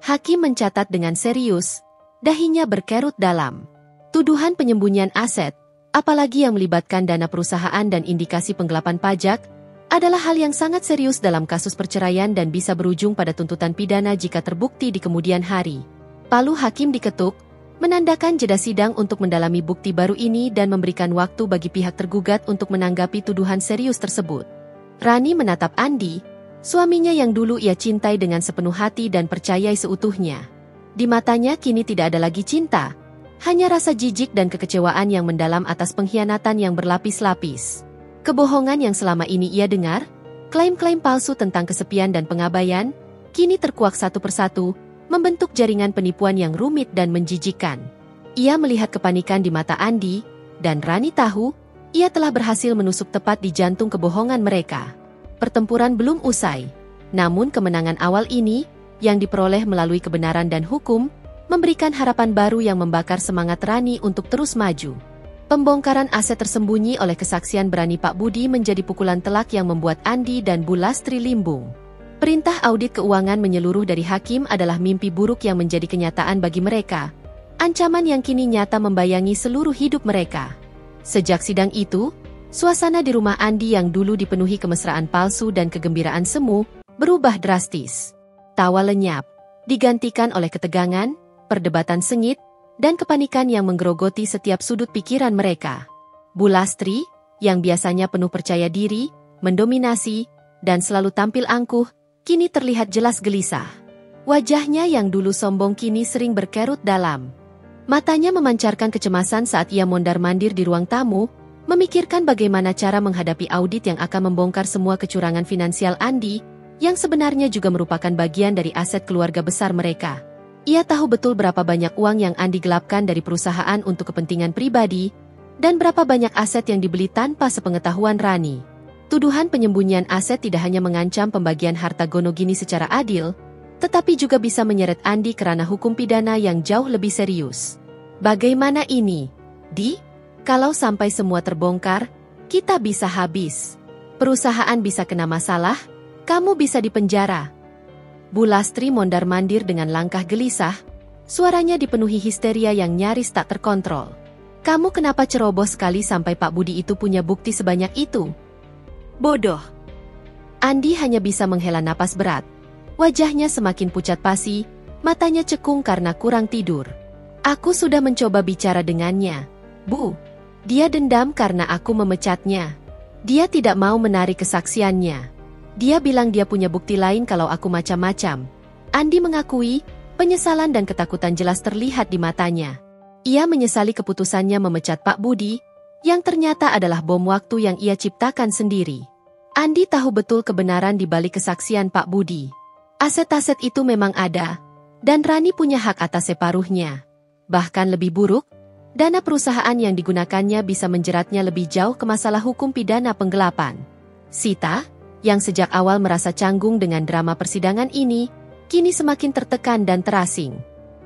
Speaker 1: Hakim mencatat dengan serius, dahinya berkerut dalam. Tuduhan penyembunyian aset, apalagi yang melibatkan dana perusahaan dan indikasi penggelapan pajak, adalah hal yang sangat serius dalam kasus perceraian dan bisa berujung pada tuntutan pidana jika terbukti di kemudian hari. Palu hakim diketuk, menandakan jeda sidang untuk mendalami bukti baru ini dan memberikan waktu bagi pihak tergugat untuk menanggapi tuduhan serius tersebut. Rani menatap Andi, suaminya yang dulu ia cintai dengan sepenuh hati dan percayai seutuhnya. Di matanya kini tidak ada lagi cinta, hanya rasa jijik dan kekecewaan yang mendalam atas pengkhianatan yang berlapis-lapis. Kebohongan yang selama ini ia dengar, klaim-klaim palsu tentang kesepian dan pengabaian, kini terkuak satu persatu, membentuk jaringan penipuan yang rumit dan menjijikkan. Ia melihat kepanikan di mata Andi, dan Rani tahu, ia telah berhasil menusuk tepat di jantung kebohongan mereka. Pertempuran belum usai, namun kemenangan awal ini, yang diperoleh melalui kebenaran dan hukum, memberikan harapan baru yang membakar semangat Rani untuk terus maju. Pembongkaran aset tersembunyi oleh kesaksian berani Pak Budi menjadi pukulan telak yang membuat Andi dan Bu Lastri limbung. Perintah audit keuangan menyeluruh dari hakim adalah mimpi buruk yang menjadi kenyataan bagi mereka. Ancaman yang kini nyata membayangi seluruh hidup mereka. Sejak sidang itu, suasana di rumah Andi yang dulu dipenuhi kemesraan palsu dan kegembiraan semu, berubah drastis. Tawa lenyap, digantikan oleh ketegangan, perdebatan sengit, dan kepanikan yang menggerogoti setiap sudut pikiran mereka. Bu Lastri, yang biasanya penuh percaya diri, mendominasi, dan selalu tampil angkuh, kini terlihat jelas gelisah. Wajahnya yang dulu sombong kini sering berkerut dalam. Matanya memancarkan kecemasan saat ia mondar-mandir di ruang tamu, memikirkan bagaimana cara menghadapi audit yang akan membongkar semua kecurangan finansial Andi, yang sebenarnya juga merupakan bagian dari aset keluarga besar mereka. Ia tahu betul berapa banyak uang yang Andi gelapkan dari perusahaan untuk kepentingan pribadi, dan berapa banyak aset yang dibeli tanpa sepengetahuan Rani. Tuduhan penyembunyian aset tidak hanya mengancam pembagian harta Gonogini secara adil, tetapi juga bisa menyeret Andi ke ranah hukum pidana yang jauh lebih serius. Bagaimana ini, Di? Kalau sampai semua terbongkar, kita bisa habis. Perusahaan bisa kena masalah, kamu bisa dipenjara. Bu Lastri mondar-mandir dengan langkah gelisah, suaranya dipenuhi histeria yang nyaris tak terkontrol. Kamu kenapa ceroboh sekali sampai Pak Budi itu punya bukti sebanyak itu? Bodoh. Andi hanya bisa menghela napas berat. Wajahnya semakin pucat pasi, matanya cekung karena kurang tidur. Aku sudah mencoba bicara dengannya. Bu, dia dendam karena aku memecatnya. Dia tidak mau menarik kesaksiannya. Dia bilang dia punya bukti lain kalau aku macam-macam. Andi mengakui, penyesalan dan ketakutan jelas terlihat di matanya. Ia menyesali keputusannya memecat Pak Budi, yang ternyata adalah bom waktu yang ia ciptakan sendiri. Andi tahu betul kebenaran di balik kesaksian Pak Budi. Aset-aset itu memang ada, dan Rani punya hak atas separuhnya. Bahkan lebih buruk, dana perusahaan yang digunakannya bisa menjeratnya lebih jauh ke masalah hukum pidana penggelapan. Sita, yang sejak awal merasa canggung dengan drama persidangan ini, kini semakin tertekan dan terasing.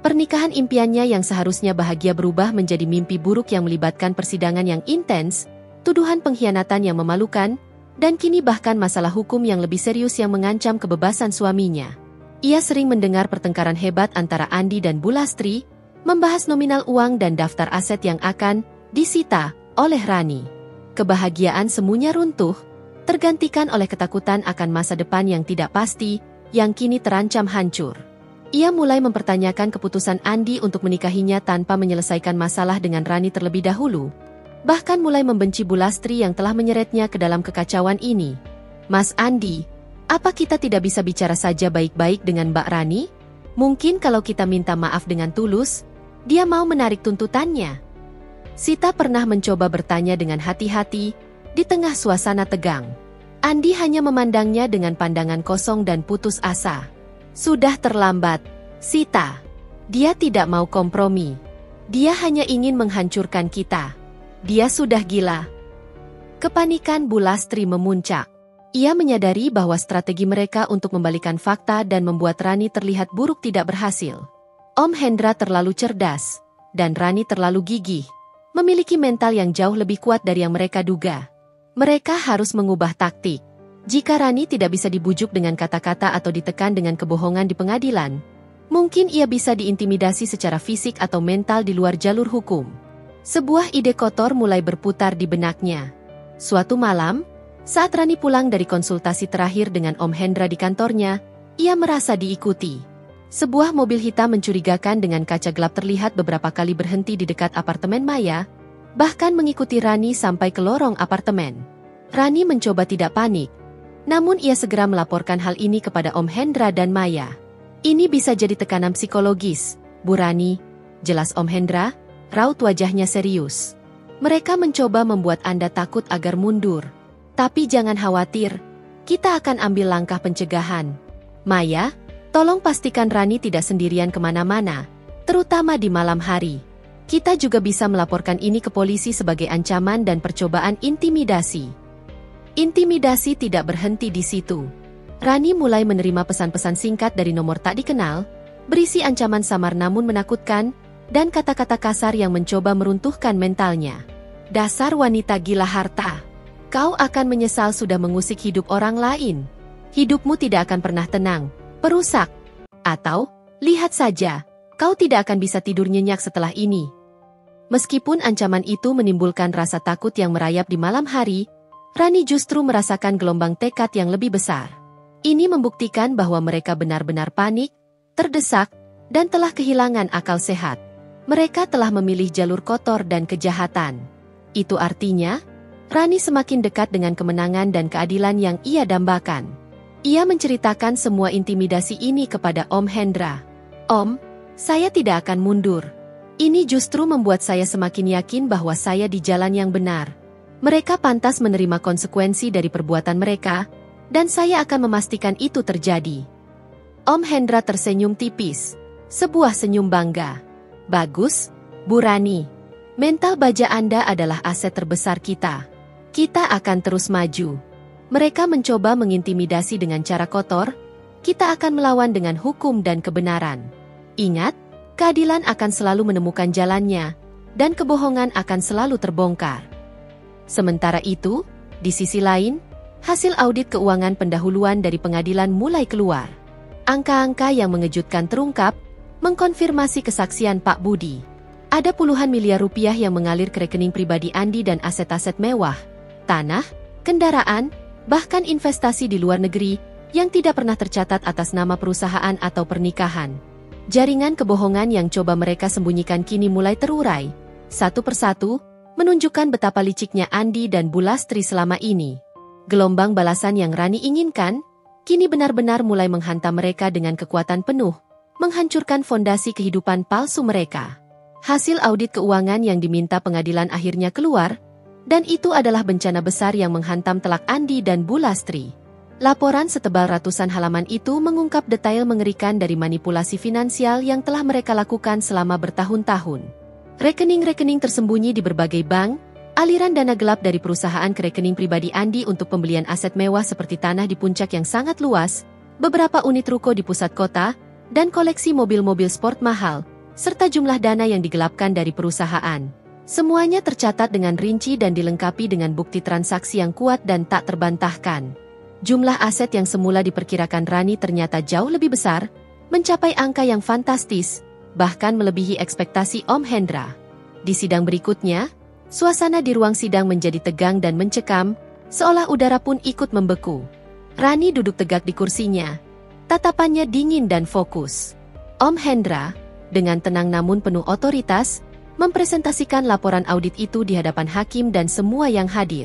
Speaker 1: Pernikahan impiannya yang seharusnya bahagia berubah menjadi mimpi buruk yang melibatkan persidangan yang intens, tuduhan pengkhianatan yang memalukan, dan kini bahkan masalah hukum yang lebih serius yang mengancam kebebasan suaminya. Ia sering mendengar pertengkaran hebat antara Andi dan Bulastri, membahas nominal uang dan daftar aset yang akan disita oleh Rani. Kebahagiaan semuanya runtuh, tergantikan oleh ketakutan akan masa depan yang tidak pasti, yang kini terancam hancur. Ia mulai mempertanyakan keputusan Andi untuk menikahinya tanpa menyelesaikan masalah dengan Rani terlebih dahulu. Bahkan mulai membenci Bulastri yang telah menyeretnya ke dalam kekacauan ini. Mas Andi, apa kita tidak bisa bicara saja baik-baik dengan Mbak Rani? Mungkin kalau kita minta maaf dengan tulus, dia mau menarik tuntutannya. Sita pernah mencoba bertanya dengan hati-hati, di tengah suasana tegang. Andi hanya memandangnya dengan pandangan kosong dan putus asa. Sudah terlambat, Sita. Dia tidak mau kompromi. Dia hanya ingin menghancurkan kita. Dia sudah gila. Kepanikan Bulastri memuncak. Ia menyadari bahwa strategi mereka untuk membalikan fakta dan membuat Rani terlihat buruk tidak berhasil. Om Hendra terlalu cerdas, dan Rani terlalu gigih. Memiliki mental yang jauh lebih kuat dari yang mereka duga. Mereka harus mengubah taktik. Jika Rani tidak bisa dibujuk dengan kata-kata atau ditekan dengan kebohongan di pengadilan, mungkin ia bisa diintimidasi secara fisik atau mental di luar jalur hukum. Sebuah ide kotor mulai berputar di benaknya. Suatu malam, saat Rani pulang dari konsultasi terakhir dengan Om Hendra di kantornya, ia merasa diikuti. Sebuah mobil hitam mencurigakan dengan kaca gelap terlihat beberapa kali berhenti di dekat apartemen Maya, bahkan mengikuti Rani sampai ke lorong apartemen. Rani mencoba tidak panik, namun ia segera melaporkan hal ini kepada Om Hendra dan Maya. Ini bisa jadi tekanan psikologis, Bu Rani, jelas Om Hendra. Raut wajahnya serius. Mereka mencoba membuat Anda takut agar mundur. Tapi jangan khawatir, kita akan ambil langkah pencegahan. Maya, tolong pastikan Rani tidak sendirian kemana-mana, terutama di malam hari. Kita juga bisa melaporkan ini ke polisi sebagai ancaman dan percobaan intimidasi. Intimidasi tidak berhenti di situ. Rani mulai menerima pesan-pesan singkat dari nomor tak dikenal, berisi ancaman samar namun menakutkan, dan kata-kata kasar yang mencoba meruntuhkan mentalnya. Dasar wanita gila harta. Kau akan menyesal sudah mengusik hidup orang lain. Hidupmu tidak akan pernah tenang, perusak. Atau, lihat saja, kau tidak akan bisa tidur nyenyak setelah ini. Meskipun ancaman itu menimbulkan rasa takut yang merayap di malam hari, Rani justru merasakan gelombang tekad yang lebih besar. Ini membuktikan bahwa mereka benar-benar panik, terdesak, dan telah kehilangan akal sehat. Mereka telah memilih jalur kotor dan kejahatan. Itu artinya, Rani semakin dekat dengan kemenangan dan keadilan yang ia dambakan. Ia menceritakan semua intimidasi ini kepada Om Hendra. Om, saya tidak akan mundur. Ini justru membuat saya semakin yakin bahwa saya di jalan yang benar. Mereka pantas menerima konsekuensi dari perbuatan mereka, dan saya akan memastikan itu terjadi. Om Hendra tersenyum tipis, sebuah senyum bangga. Bagus, Bu Rani. Mental baja Anda adalah aset terbesar kita. Kita akan terus maju. Mereka mencoba mengintimidasi dengan cara kotor, kita akan melawan dengan hukum dan kebenaran. Ingat, keadilan akan selalu menemukan jalannya, dan kebohongan akan selalu terbongkar. Sementara itu, di sisi lain, hasil audit keuangan pendahuluan dari pengadilan mulai keluar. Angka-angka yang mengejutkan terungkap, mengkonfirmasi kesaksian Pak Budi. Ada puluhan miliar rupiah yang mengalir ke rekening pribadi Andi dan aset-aset mewah, tanah, kendaraan, bahkan investasi di luar negeri yang tidak pernah tercatat atas nama perusahaan atau pernikahan. Jaringan kebohongan yang coba mereka sembunyikan kini mulai terurai, satu persatu, menunjukkan betapa liciknya Andi dan Bu Lastri selama ini. Gelombang balasan yang Rani inginkan, kini benar-benar mulai menghantam mereka dengan kekuatan penuh, menghancurkan fondasi kehidupan palsu mereka. Hasil audit keuangan yang diminta pengadilan akhirnya keluar, dan itu adalah bencana besar yang menghantam telak Andi dan Bu Lastri. Laporan setebal ratusan halaman itu mengungkap detail mengerikan dari manipulasi finansial yang telah mereka lakukan selama bertahun-tahun. Rekening-rekening tersembunyi di berbagai bank, aliran dana gelap dari perusahaan ke rekening pribadi Andi untuk pembelian aset mewah seperti tanah di puncak yang sangat luas, beberapa unit ruko di pusat kota, dan koleksi mobil-mobil sport mahal, serta jumlah dana yang digelapkan dari perusahaan. Semuanya tercatat dengan rinci dan dilengkapi dengan bukti transaksi yang kuat dan tak terbantahkan. Jumlah aset yang semula diperkirakan Rani ternyata jauh lebih besar, mencapai angka yang fantastis, bahkan melebihi ekspektasi Om Hendra. Di sidang berikutnya, suasana di ruang sidang menjadi tegang dan mencekam, seolah udara pun ikut membeku. Rani duduk tegak di kursinya, tatapannya dingin dan fokus. Om Hendra, dengan tenang namun penuh otoritas, mempresentasikan laporan audit itu di hadapan hakim dan semua yang hadir.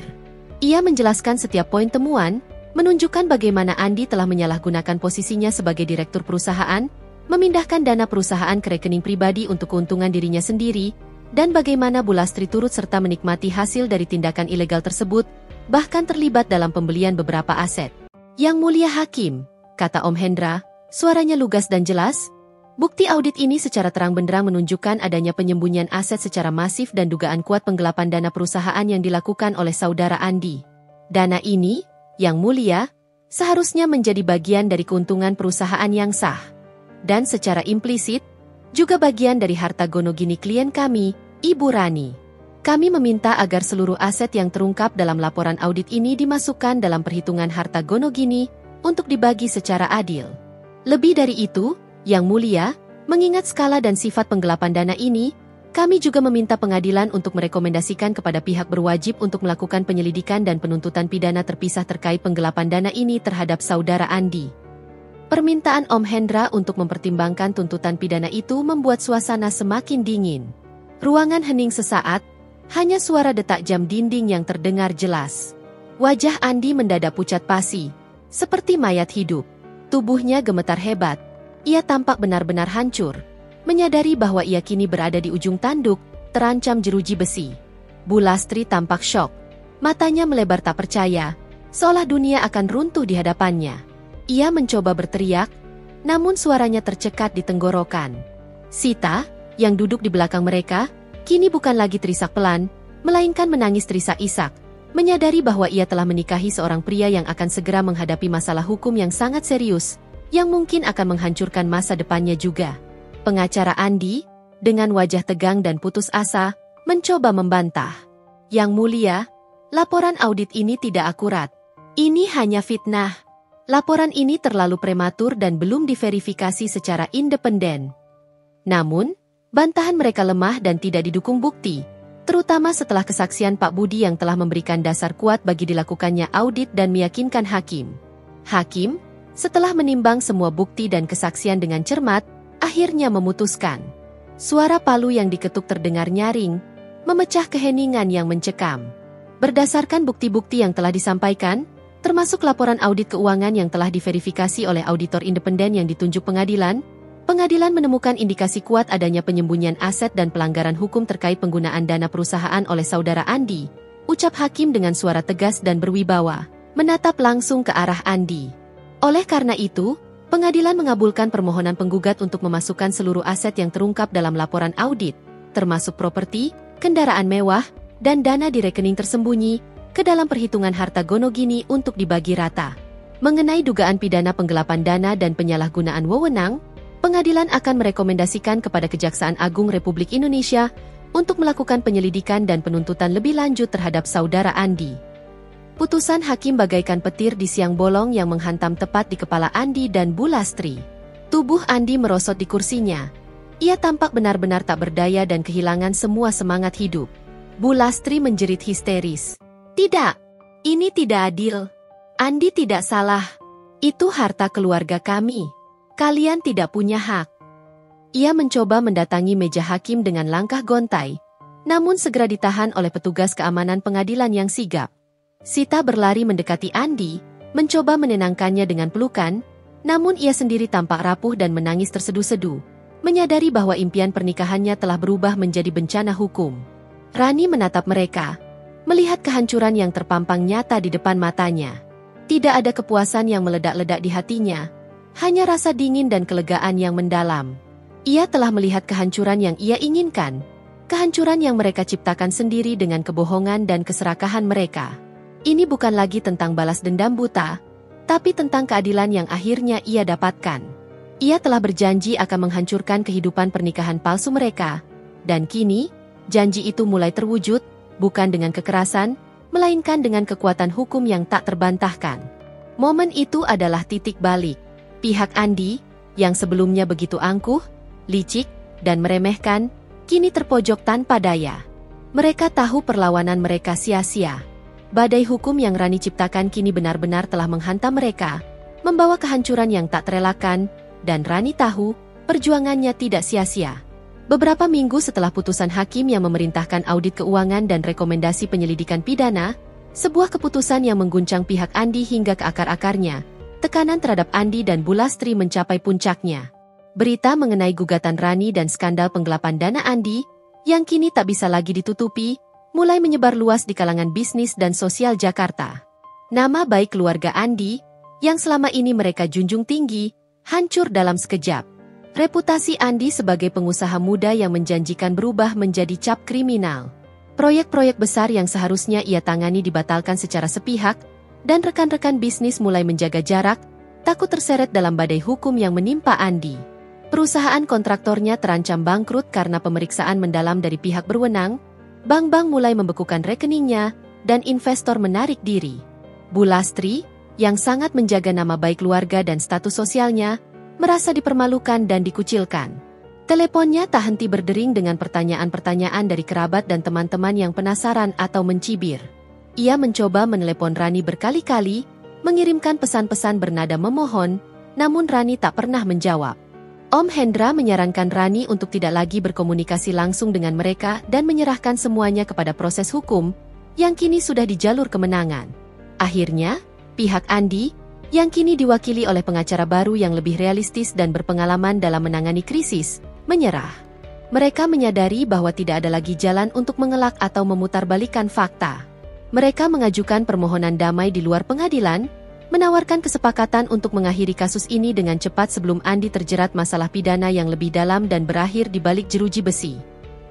Speaker 1: Ia menjelaskan setiap poin temuan, menunjukkan bagaimana Andi telah menyalahgunakan posisinya sebagai direktur perusahaan, memindahkan dana perusahaan ke rekening pribadi untuk keuntungan dirinya sendiri, dan bagaimana Bu Lastri turut serta menikmati hasil dari tindakan ilegal tersebut, bahkan terlibat dalam pembelian beberapa aset. Yang Mulia Hakim, kata Om Hendra, suaranya lugas dan jelas, bukti audit ini secara terang-benderang menunjukkan adanya penyembunyian aset secara masif dan dugaan kuat penggelapan dana perusahaan yang dilakukan oleh saudara Andi. Dana ini, Yang Mulia, seharusnya menjadi bagian dari keuntungan perusahaan yang sah. Dan secara implisit, juga bagian dari harta gonogini klien kami, Ibu Rani. Kami meminta agar seluruh aset yang terungkap dalam laporan audit ini dimasukkan dalam perhitungan harta gonogini untuk dibagi secara adil. Lebih dari itu, Yang Mulia, mengingat skala dan sifat penggelapan dana ini, kami juga meminta pengadilan untuk merekomendasikan kepada pihak berwajib untuk melakukan penyelidikan dan penuntutan pidana terpisah terkait penggelapan dana ini terhadap saudara Andi. Permintaan Om Hendra untuk mempertimbangkan tuntutan pidana itu membuat suasana semakin dingin. Ruangan hening sesaat, hanya suara detak jam dinding yang terdengar jelas. Wajah Andi mendadak pucat pasi, seperti mayat hidup. Tubuhnya gemetar hebat, ia tampak benar-benar hancur. Menyadari bahwa ia kini berada di ujung tanduk, terancam jeruji besi. Bu Lastri tampak syok. Matanya melebar tak percaya, seolah dunia akan runtuh di hadapannya. Ia mencoba berteriak, namun suaranya tercekat di tenggorokan. Sita, yang duduk di belakang mereka, kini bukan lagi terisak pelan, melainkan menangis terisak-isak, menyadari bahwa ia telah menikahi seorang pria yang akan segera menghadapi masalah hukum yang sangat serius, yang mungkin akan menghancurkan masa depannya juga. Pengacara Andi, dengan wajah tegang dan putus asa, mencoba membantah. Yang Mulia, laporan audit ini tidak akurat. Ini hanya fitnah. Laporan ini terlalu prematur dan belum diverifikasi secara independen. Namun, bantahan mereka lemah dan tidak didukung bukti, terutama setelah kesaksian Pak Budi yang telah memberikan dasar kuat bagi dilakukannya audit dan meyakinkan hakim. Hakim, setelah menimbang semua bukti dan kesaksian dengan cermat, akhirnya memutuskan. Suara palu yang diketuk terdengar nyaring, memecah keheningan yang mencekam. Berdasarkan bukti-bukti yang telah disampaikan, termasuk laporan audit keuangan yang telah diverifikasi oleh auditor independen yang ditunjuk pengadilan menemukan indikasi kuat adanya penyembunyian aset dan pelanggaran hukum terkait penggunaan dana perusahaan oleh saudara Andi, ucap hakim dengan suara tegas dan berwibawa, menatap langsung ke arah Andi. Oleh karena itu, pengadilan mengabulkan permohonan penggugat untuk memasukkan seluruh aset yang terungkap dalam laporan audit, termasuk properti, kendaraan mewah, dan dana di rekening tersembunyi, ke dalam perhitungan harta gonogini untuk dibagi rata. Mengenai dugaan pidana penggelapan dana dan penyalahgunaan wewenang, pengadilan akan merekomendasikan kepada Kejaksaan Agung Republik Indonesia untuk melakukan penyelidikan dan penuntutan lebih lanjut terhadap saudara Andi. Putusan hakim bagaikan petir di siang bolong yang menghantam tepat di kepala Andi dan Bu Lastri. Tubuh Andi merosot di kursinya. Ia tampak benar-benar tak berdaya dan kehilangan semua semangat hidup. Bu Lastri menjerit histeris. Tidak, ini tidak adil. Andi tidak salah. Itu harta keluarga kami. Kalian tidak punya hak. Ia mencoba mendatangi meja hakim dengan langkah gontai, namun segera ditahan oleh petugas keamanan pengadilan yang sigap. Sita berlari mendekati Andi, mencoba menenangkannya dengan pelukan, namun ia sendiri tampak rapuh dan menangis terseduh-seduh, menyadari bahwa impian pernikahannya telah berubah menjadi bencana hukum. Rani menatap mereka, melihat kehancuran yang terpampang nyata di depan matanya. Tidak ada kepuasan yang meledak-ledak di hatinya, hanya rasa dingin dan kelegaan yang mendalam. Ia telah melihat kehancuran yang ia inginkan, kehancuran yang mereka ciptakan sendiri dengan kebohongan dan keserakahan mereka. Ini bukan lagi tentang balas dendam buta, tapi tentang keadilan yang akhirnya ia dapatkan. Ia telah berjanji akan menghancurkan kehidupan pernikahan palsu mereka, dan kini, janji itu mulai terwujud, bukan dengan kekerasan, melainkan dengan kekuatan hukum yang tak terbantahkan. Momen itu adalah titik balik. Pihak Andi, yang sebelumnya begitu angkuh, licik, dan meremehkan, kini terpojok tanpa daya. Mereka tahu perlawanan mereka sia-sia. Badai hukum yang Rani ciptakan kini benar-benar telah menghantam mereka, membawa kehancuran yang tak terelakkan, dan Rani tahu, perjuangannya tidak sia-sia. Beberapa minggu setelah putusan hakim yang memerintahkan audit keuangan dan rekomendasi penyelidikan pidana, sebuah keputusan yang mengguncang pihak Andi hingga ke akar-akarnya, tekanan terhadap Andi dan Bulastri mencapai puncaknya. Berita mengenai gugatan Rani dan skandal penggelapan dana Andi, yang kini tak bisa lagi ditutupi, mulai menyebar luas di kalangan bisnis dan sosial Jakarta. Nama baik keluarga Andi, yang selama ini mereka junjung tinggi, hancur dalam sekejap. Reputasi Andi sebagai pengusaha muda yang menjanjikan berubah menjadi cap kriminal. Proyek-proyek besar yang seharusnya ia tangani dibatalkan secara sepihak, dan rekan-rekan bisnis mulai menjaga jarak, takut terseret dalam badai hukum yang menimpa Andi. Perusahaan kontraktornya terancam bangkrut karena pemeriksaan mendalam dari pihak berwenang, bank-bank mulai membekukan rekeningnya, dan investor menarik diri. Bulastri, yang sangat menjaga nama baik keluarga dan status sosialnya, merasa dipermalukan dan dikucilkan. Teleponnya tak henti berdering dengan pertanyaan-pertanyaan dari kerabat dan teman-teman yang penasaran atau mencibir. Ia mencoba menelepon Rani berkali-kali, mengirimkan pesan-pesan bernada memohon, namun Rani tak pernah menjawab. Om Hendra menyarankan Rani untuk tidak lagi berkomunikasi langsung dengan mereka dan menyerahkan semuanya kepada proses hukum, yang kini sudah di jalur kemenangan. Akhirnya, pihak Andi, yang kini diwakili oleh pengacara baru yang lebih realistis dan berpengalaman dalam menangani krisis, menyerah. Mereka menyadari bahwa tidak ada lagi jalan untuk mengelak atau memutarbalikkan fakta. Mereka mengajukan permohonan damai di luar pengadilan, menawarkan kesepakatan untuk mengakhiri kasus ini dengan cepat sebelum Andi terjerat masalah pidana yang lebih dalam dan berakhir di balik jeruji besi.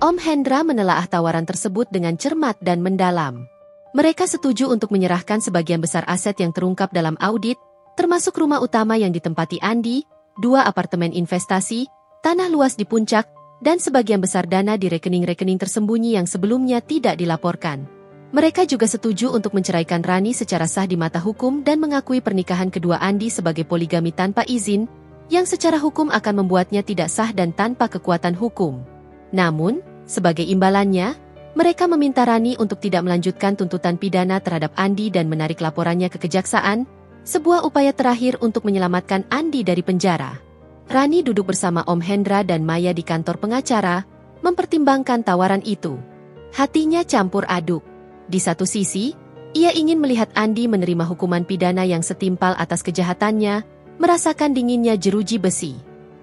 Speaker 1: Om Hendra menelaah tawaran tersebut dengan cermat dan mendalam. Mereka setuju untuk menyerahkan sebagian besar aset yang terungkap dalam audit, termasuk rumah utama yang ditempati Andi, 2 apartemen investasi, tanah luas di puncak, dan sebagian besar dana di rekening-rekening tersembunyi yang sebelumnya tidak dilaporkan. Mereka juga setuju untuk menceraikan Rani secara sah di mata hukum dan mengakui pernikahan kedua Andi sebagai poligami tanpa izin, yang secara hukum akan membuatnya tidak sah dan tanpa kekuatan hukum. Namun, sebagai imbalannya, mereka meminta Rani untuk tidak melanjutkan tuntutan pidana terhadap Andi dan menarik laporannya ke kejaksaan, sebuah upaya terakhir untuk menyelamatkan Andi dari penjara. Rani duduk bersama Om Hendra dan Maya di kantor pengacara, mempertimbangkan tawaran itu. Hatinya campur aduk. Di satu sisi, ia ingin melihat Andi menerima hukuman pidana yang setimpal atas kejahatannya, merasakan dinginnya jeruji besi.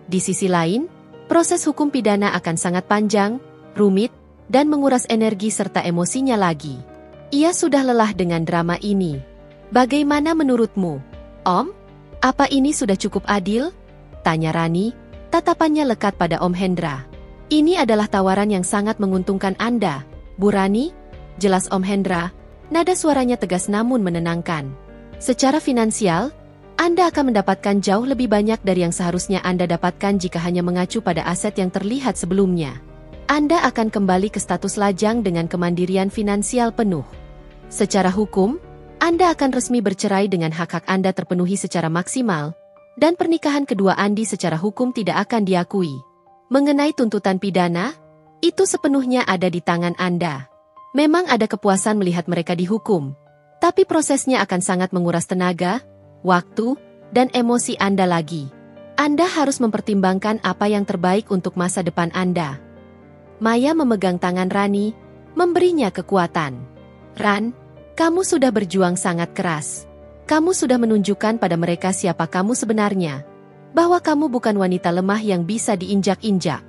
Speaker 1: Di sisi lain, proses hukum pidana akan sangat panjang, rumit, dan menguras energi serta emosinya lagi. Ia sudah lelah dengan drama ini. Bagaimana menurutmu, Om? Apa ini sudah cukup adil? Tanya Rani, tatapannya lekat pada Om Hendra. Ini adalah tawaran yang sangat menguntungkan Anda, Bu Rani, jelas Om Hendra, nada suaranya tegas namun menenangkan. Secara finansial, Anda akan mendapatkan jauh lebih banyak dari yang seharusnya Anda dapatkan jika hanya mengacu pada aset yang terlihat sebelumnya. Anda akan kembali ke status lajang dengan kemandirian finansial penuh. Secara hukum, Anda akan resmi bercerai dengan hak-hak Anda terpenuhi secara maksimal, dan pernikahan kedua Andi secara hukum tidak akan diakui. Mengenai tuntutan pidana, itu sepenuhnya ada di tangan Anda. Memang ada kepuasan melihat mereka dihukum, tapi prosesnya akan sangat menguras tenaga, waktu, dan emosi Anda lagi. Anda harus mempertimbangkan apa yang terbaik untuk masa depan Anda. Maya memegang tangan Rani, memberinya kekuatan. Ran, kamu sudah berjuang sangat keras. Kamu sudah menunjukkan pada mereka siapa kamu sebenarnya. Bahwa kamu bukan wanita lemah yang bisa diinjak-injak.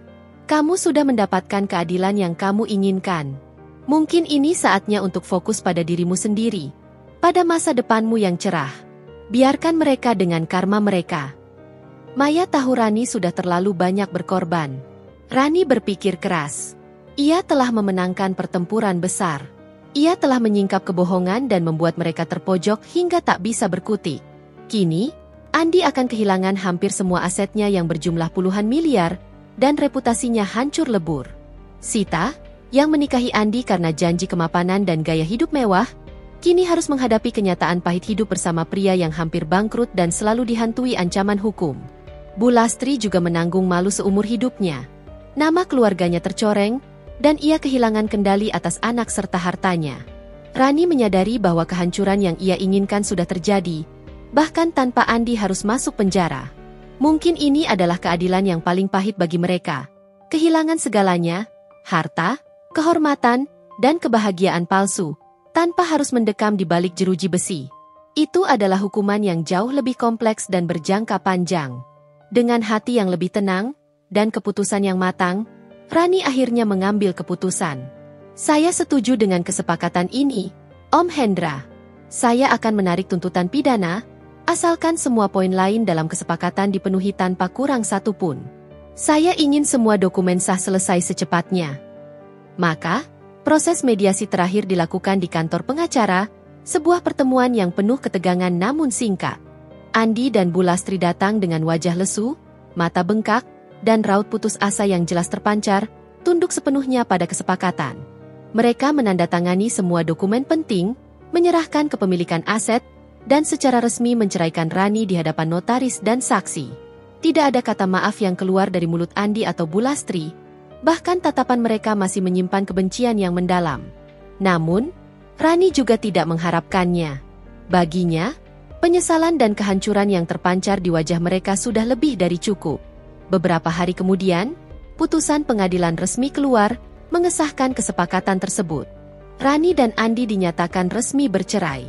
Speaker 1: Kamu sudah mendapatkan keadilan yang kamu inginkan. Mungkin ini saatnya untuk fokus pada dirimu sendiri. Pada masa depanmu yang cerah. Biarkan mereka dengan karma mereka. Maya tahu Rani sudah terlalu banyak berkorban. Rani berpikir keras. Ia telah memenangkan pertempuran besar. Ia telah menyingkap kebohongan dan membuat mereka terpojok hingga tak bisa berkutik. Kini, Andi akan kehilangan hampir semua asetnya yang berjumlah puluhan miliar, dan reputasinya hancur lebur. Sita, yang menikahi Andi karena janji kemapanan dan gaya hidup mewah, kini harus menghadapi kenyataan pahit hidup bersama pria yang hampir bangkrut dan selalu dihantui ancaman hukum. Bu Lastri juga menanggung malu seumur hidupnya. Nama keluarganya tercoreng, dan ia kehilangan kendali atas anak serta hartanya. Rani menyadari bahwa kehancuran yang ia inginkan sudah terjadi, bahkan tanpa Andi harus masuk penjara. Mungkin ini adalah keadilan yang paling pahit bagi mereka. Kehilangan segalanya, harta, kehormatan, dan kebahagiaan palsu, tanpa harus mendekam di balik jeruji besi. Itu adalah hukuman yang jauh lebih kompleks dan berjangka panjang. Dengan hati yang lebih tenang, dan keputusan yang matang, Rani akhirnya mengambil keputusan. Saya setuju dengan kesepakatan ini, Om Hendra. Saya akan menarik tuntutan pidana, asalkan semua poin lain dalam kesepakatan dipenuhi tanpa kurang satu pun. Saya ingin semua dokumen sah selesai secepatnya. Maka, proses mediasi terakhir dilakukan di kantor pengacara, sebuah pertemuan yang penuh ketegangan namun singkat. Andi dan Bu Lastri datang dengan wajah lesu, mata bengkak, dan raut putus asa yang jelas terpancar, tunduk sepenuhnya pada kesepakatan. Mereka menandatangani semua dokumen penting, menyerahkan kepemilikan aset, dan secara resmi menceraikan Rani di hadapan notaris dan saksi. Tidak ada kata maaf yang keluar dari mulut Andi atau Bu Lastri, bahkan tatapan mereka masih menyimpan kebencian yang mendalam. Namun, Rani juga tidak mengharapkannya. Baginya, penyesalan dan kehancuran yang terpancar di wajah mereka sudah lebih dari cukup. Beberapa hari kemudian, putusan pengadilan resmi keluar, mengesahkan kesepakatan tersebut. Rani dan Andi dinyatakan resmi bercerai.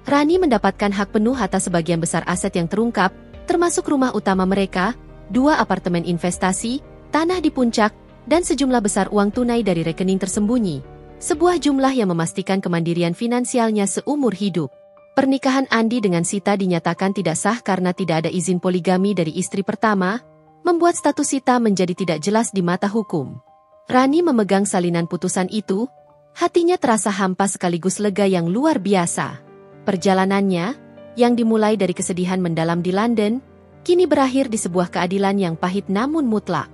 Speaker 1: Rani mendapatkan hak penuh atas sebagian besar aset yang terungkap, termasuk rumah utama mereka, 2 apartemen investasi, tanah di puncak, dan sejumlah besar uang tunai dari rekening tersembunyi. Sebuah jumlah yang memastikan kemandirian finansialnya seumur hidup. Pernikahan Andi dengan Sita dinyatakan tidak sah karena tidak ada izin poligami dari istri pertama, membuat status Sita menjadi tidak jelas di mata hukum. Rani memegang salinan putusan itu, hatinya terasa hampa sekaligus lega yang luar biasa. Perjalanannya, yang dimulai dari kesedihan mendalam di London, kini berakhir di sebuah keadilan yang pahit namun mutlak.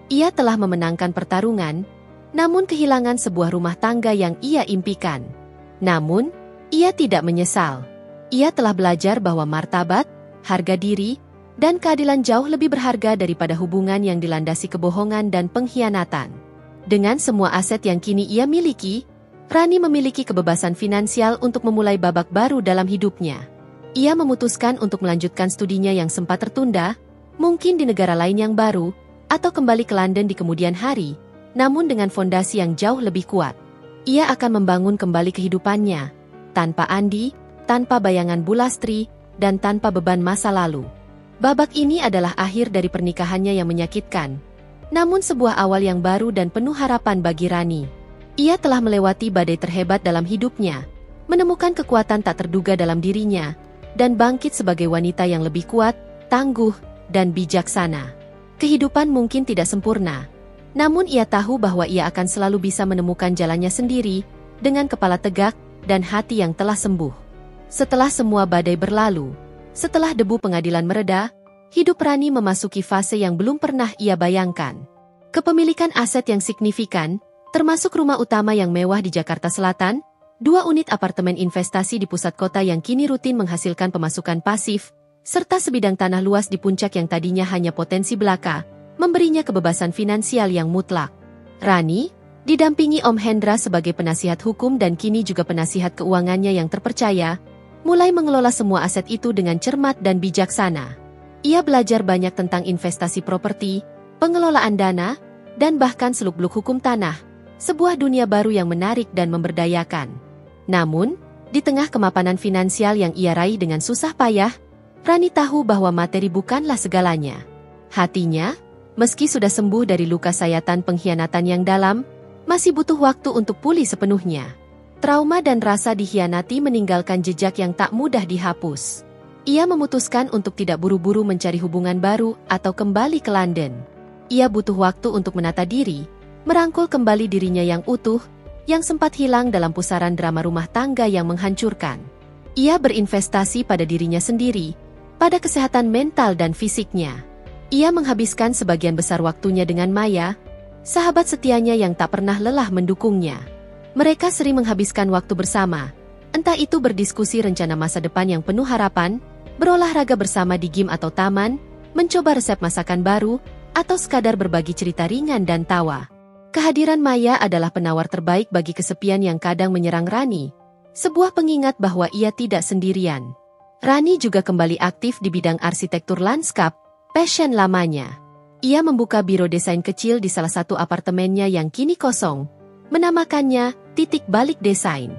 Speaker 1: Ia telah memenangkan pertarungan, namun kehilangan sebuah rumah tangga yang ia impikan. Namun, ia tidak menyesal. Ia telah belajar bahwa martabat, harga diri, dan keadilan jauh lebih berharga daripada hubungan yang dilandasi kebohongan dan pengkhianatan. Dengan semua aset yang kini ia miliki, Rani memiliki kebebasan finansial untuk memulai babak baru dalam hidupnya. Ia memutuskan untuk melanjutkan studinya yang sempat tertunda, mungkin di negara lain yang baru, atau kembali ke London di kemudian hari, namun dengan fondasi yang jauh lebih kuat. Ia akan membangun kembali kehidupannya, tanpa Andi, tanpa bayangan Bu Lastri, dan tanpa beban masa lalu. Babak ini adalah akhir dari pernikahannya yang menyakitkan, namun sebuah awal yang baru dan penuh harapan bagi Rani. Ia telah melewati badai terhebat dalam hidupnya, menemukan kekuatan tak terduga dalam dirinya, dan bangkit sebagai wanita yang lebih kuat, tangguh, dan bijaksana. Kehidupan mungkin tidak sempurna, namun ia tahu bahwa ia akan selalu bisa menemukan jalannya sendiri, dengan kepala tegak, dan hati yang telah sembuh. Setelah semua badai berlalu, setelah debu pengadilan mereda, hidup Rani memasuki fase yang belum pernah ia bayangkan. Kepemilikan aset yang signifikan, termasuk rumah utama yang mewah di Jakarta Selatan, 2 unit apartemen investasi di pusat kota yang kini rutin menghasilkan pemasukan pasif, serta sebidang tanah luas di puncak yang tadinya hanya potensi belaka, memberinya kebebasan finansial yang mutlak. Rani, didampingi Om Hendra sebagai penasihat hukum dan kini juga penasihat keuangannya yang terpercaya, mulai mengelola semua aset itu dengan cermat dan bijaksana. Ia belajar banyak tentang investasi properti, pengelolaan dana, dan bahkan seluk-beluk hukum tanah, sebuah dunia baru yang menarik dan memberdayakan. Namun, di tengah kemapanan finansial yang ia raih dengan susah payah, Rani tahu bahwa materi bukanlah segalanya. Hatinya, meski sudah sembuh dari luka sayatan pengkhianatan yang dalam, masih butuh waktu untuk pulih sepenuhnya. Trauma dan rasa dikhianati meninggalkan jejak yang tak mudah dihapus. Ia memutuskan untuk tidak buru-buru mencari hubungan baru atau kembali ke London. Ia butuh waktu untuk menata diri, merangkul kembali dirinya yang utuh, yang sempat hilang dalam pusaran drama rumah tangga yang menghancurkan. Ia berinvestasi pada dirinya sendiri, pada kesehatan mental dan fisiknya. Ia menghabiskan sebagian besar waktunya dengan Maya, sahabat setianya yang tak pernah lelah mendukungnya. Mereka sering menghabiskan waktu bersama, entah itu berdiskusi rencana masa depan yang penuh harapan, berolahraga bersama di gym atau taman, mencoba resep masakan baru, atau sekadar berbagi cerita ringan dan tawa. Kehadiran Maya adalah penawar terbaik bagi kesepian yang kadang menyerang Rani, sebuah pengingat bahwa ia tidak sendirian. Rani juga kembali aktif di bidang arsitektur lanskap, passion lamanya. Ia membuka biro desain kecil di salah satu apartemennya yang kini kosong, menamakannya Titik Balik Desain.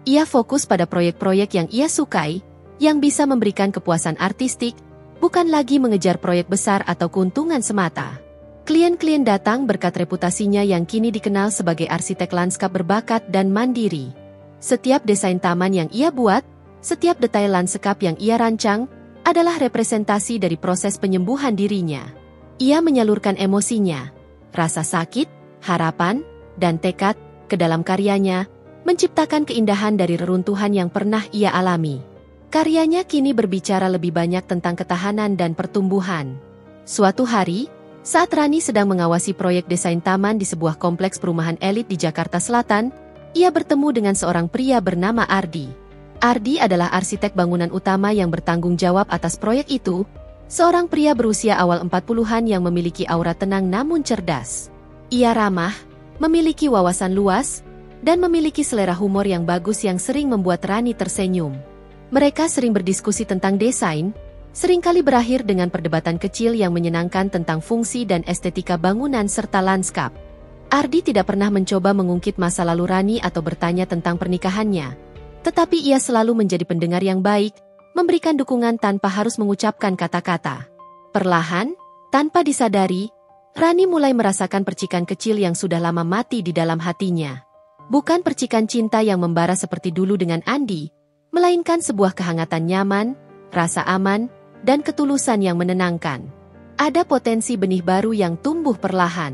Speaker 1: Ia fokus pada proyek-proyek yang ia sukai, yang bisa memberikan kepuasan artistik, bukan lagi mengejar proyek besar atau keuntungan semata. Klien-klien datang berkat reputasinya yang kini dikenal sebagai arsitek lanskap berbakat dan mandiri. Setiap desain taman yang ia buat, setiap detail lanskap yang ia rancang, adalah representasi dari proses penyembuhan dirinya. Ia menyalurkan emosinya, rasa sakit, harapan, dan tekad ke dalam karyanya, menciptakan keindahan dari reruntuhan yang pernah ia alami. Karyanya kini berbicara lebih banyak tentang ketahanan dan pertumbuhan. Suatu hari, saat Rani sedang mengawasi proyek desain taman di sebuah kompleks perumahan elit di Jakarta Selatan, ia bertemu dengan seorang pria bernama Ardi. Ardi adalah arsitek bangunan utama yang bertanggung jawab atas proyek itu, seorang pria berusia awal 40-an yang memiliki aura tenang namun cerdas. Ia ramah, memiliki wawasan luas, dan memiliki selera humor yang bagus yang sering membuat Rani tersenyum. Mereka sering berdiskusi tentang desain, seringkali berakhir dengan perdebatan kecil yang menyenangkan tentang fungsi dan estetika bangunan serta lanskap. Ardi tidak pernah mencoba mengungkit masa lalu Rani atau bertanya tentang pernikahannya. Tetapi ia selalu menjadi pendengar yang baik, memberikan dukungan tanpa harus mengucapkan kata-kata. Perlahan, tanpa disadari, Rani mulai merasakan percikan kecil yang sudah lama mati di dalam hatinya. Bukan percikan cinta yang membara seperti dulu dengan Andi, melainkan sebuah kehangatan nyaman, rasa aman, dan ketulusan yang menenangkan. Ada potensi benih baru yang tumbuh perlahan.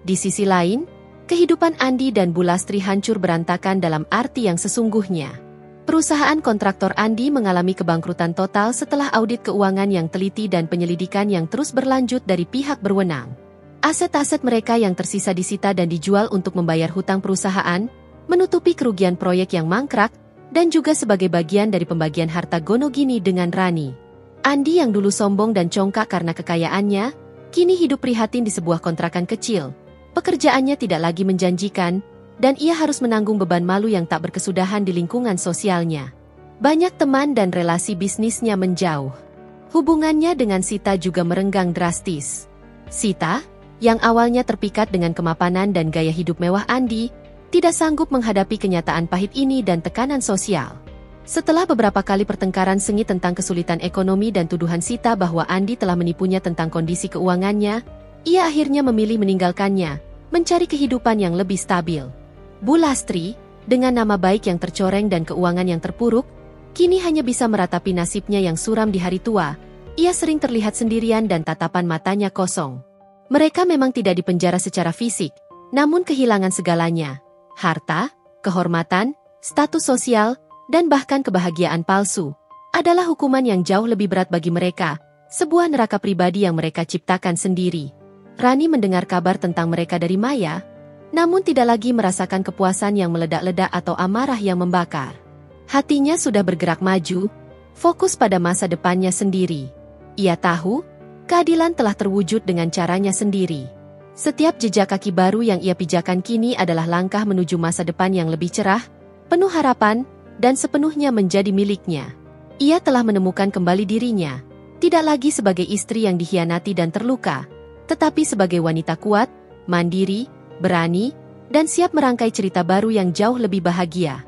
Speaker 1: Di sisi lain, kehidupan Andi dan Bulastri hancur berantakan dalam arti yang sesungguhnya. Perusahaan kontraktor Andi mengalami kebangkrutan total setelah audit keuangan yang teliti dan penyelidikan yang terus berlanjut dari pihak berwenang. Aset-aset mereka yang tersisa disita dan dijual untuk membayar hutang perusahaan, menutupi kerugian proyek yang mangkrak, dan juga sebagai bagian dari pembagian harta Gonogini dengan Rani. Andi yang dulu sombong dan congkak karena kekayaannya, kini hidup prihatin di sebuah kontrakan kecil. Pekerjaannya tidak lagi menjanjikan, dan ia harus menanggung beban malu yang tak berkesudahan di lingkungan sosialnya. Banyak teman dan relasi bisnisnya menjauh. Hubungannya dengan Sita juga merenggang drastis. Sita, yang awalnya terpikat dengan kemapanan dan gaya hidup mewah Andi, tidak sanggup menghadapi kenyataan pahit ini dan tekanan sosial. Setelah beberapa kali pertengkaran sengit tentang kesulitan ekonomi dan tuduhan Sita bahwa Andi telah menipunya tentang kondisi keuangannya, ia akhirnya memilih meninggalkannya, mencari kehidupan yang lebih stabil. Bulastri, dengan nama baik yang tercoreng dan keuangan yang terpuruk, kini hanya bisa meratapi nasibnya yang suram di hari tua. Ia sering terlihat sendirian dan tatapan matanya kosong. Mereka memang tidak dipenjara secara fisik, namun kehilangan segalanya. Harta, kehormatan, status sosial, dan bahkan kebahagiaan palsu adalah hukuman yang jauh lebih berat bagi mereka, sebuah neraka pribadi yang mereka ciptakan sendiri. Rani mendengar kabar tentang mereka dari Maya, namun tidak lagi merasakan kepuasan yang meledak-ledak atau amarah yang membakar. Hatinya sudah bergerak maju, fokus pada masa depannya sendiri. Ia tahu, keadilan telah terwujud dengan caranya sendiri. Setiap jejak kaki baru yang ia pijakan kini adalah langkah menuju masa depan yang lebih cerah, penuh harapan, dan sepenuhnya menjadi miliknya. Ia telah menemukan kembali dirinya, tidak lagi sebagai istri yang dikhianati dan terluka, tetapi sebagai wanita kuat, mandiri, berani, dan siap merangkai cerita baru yang jauh lebih bahagia.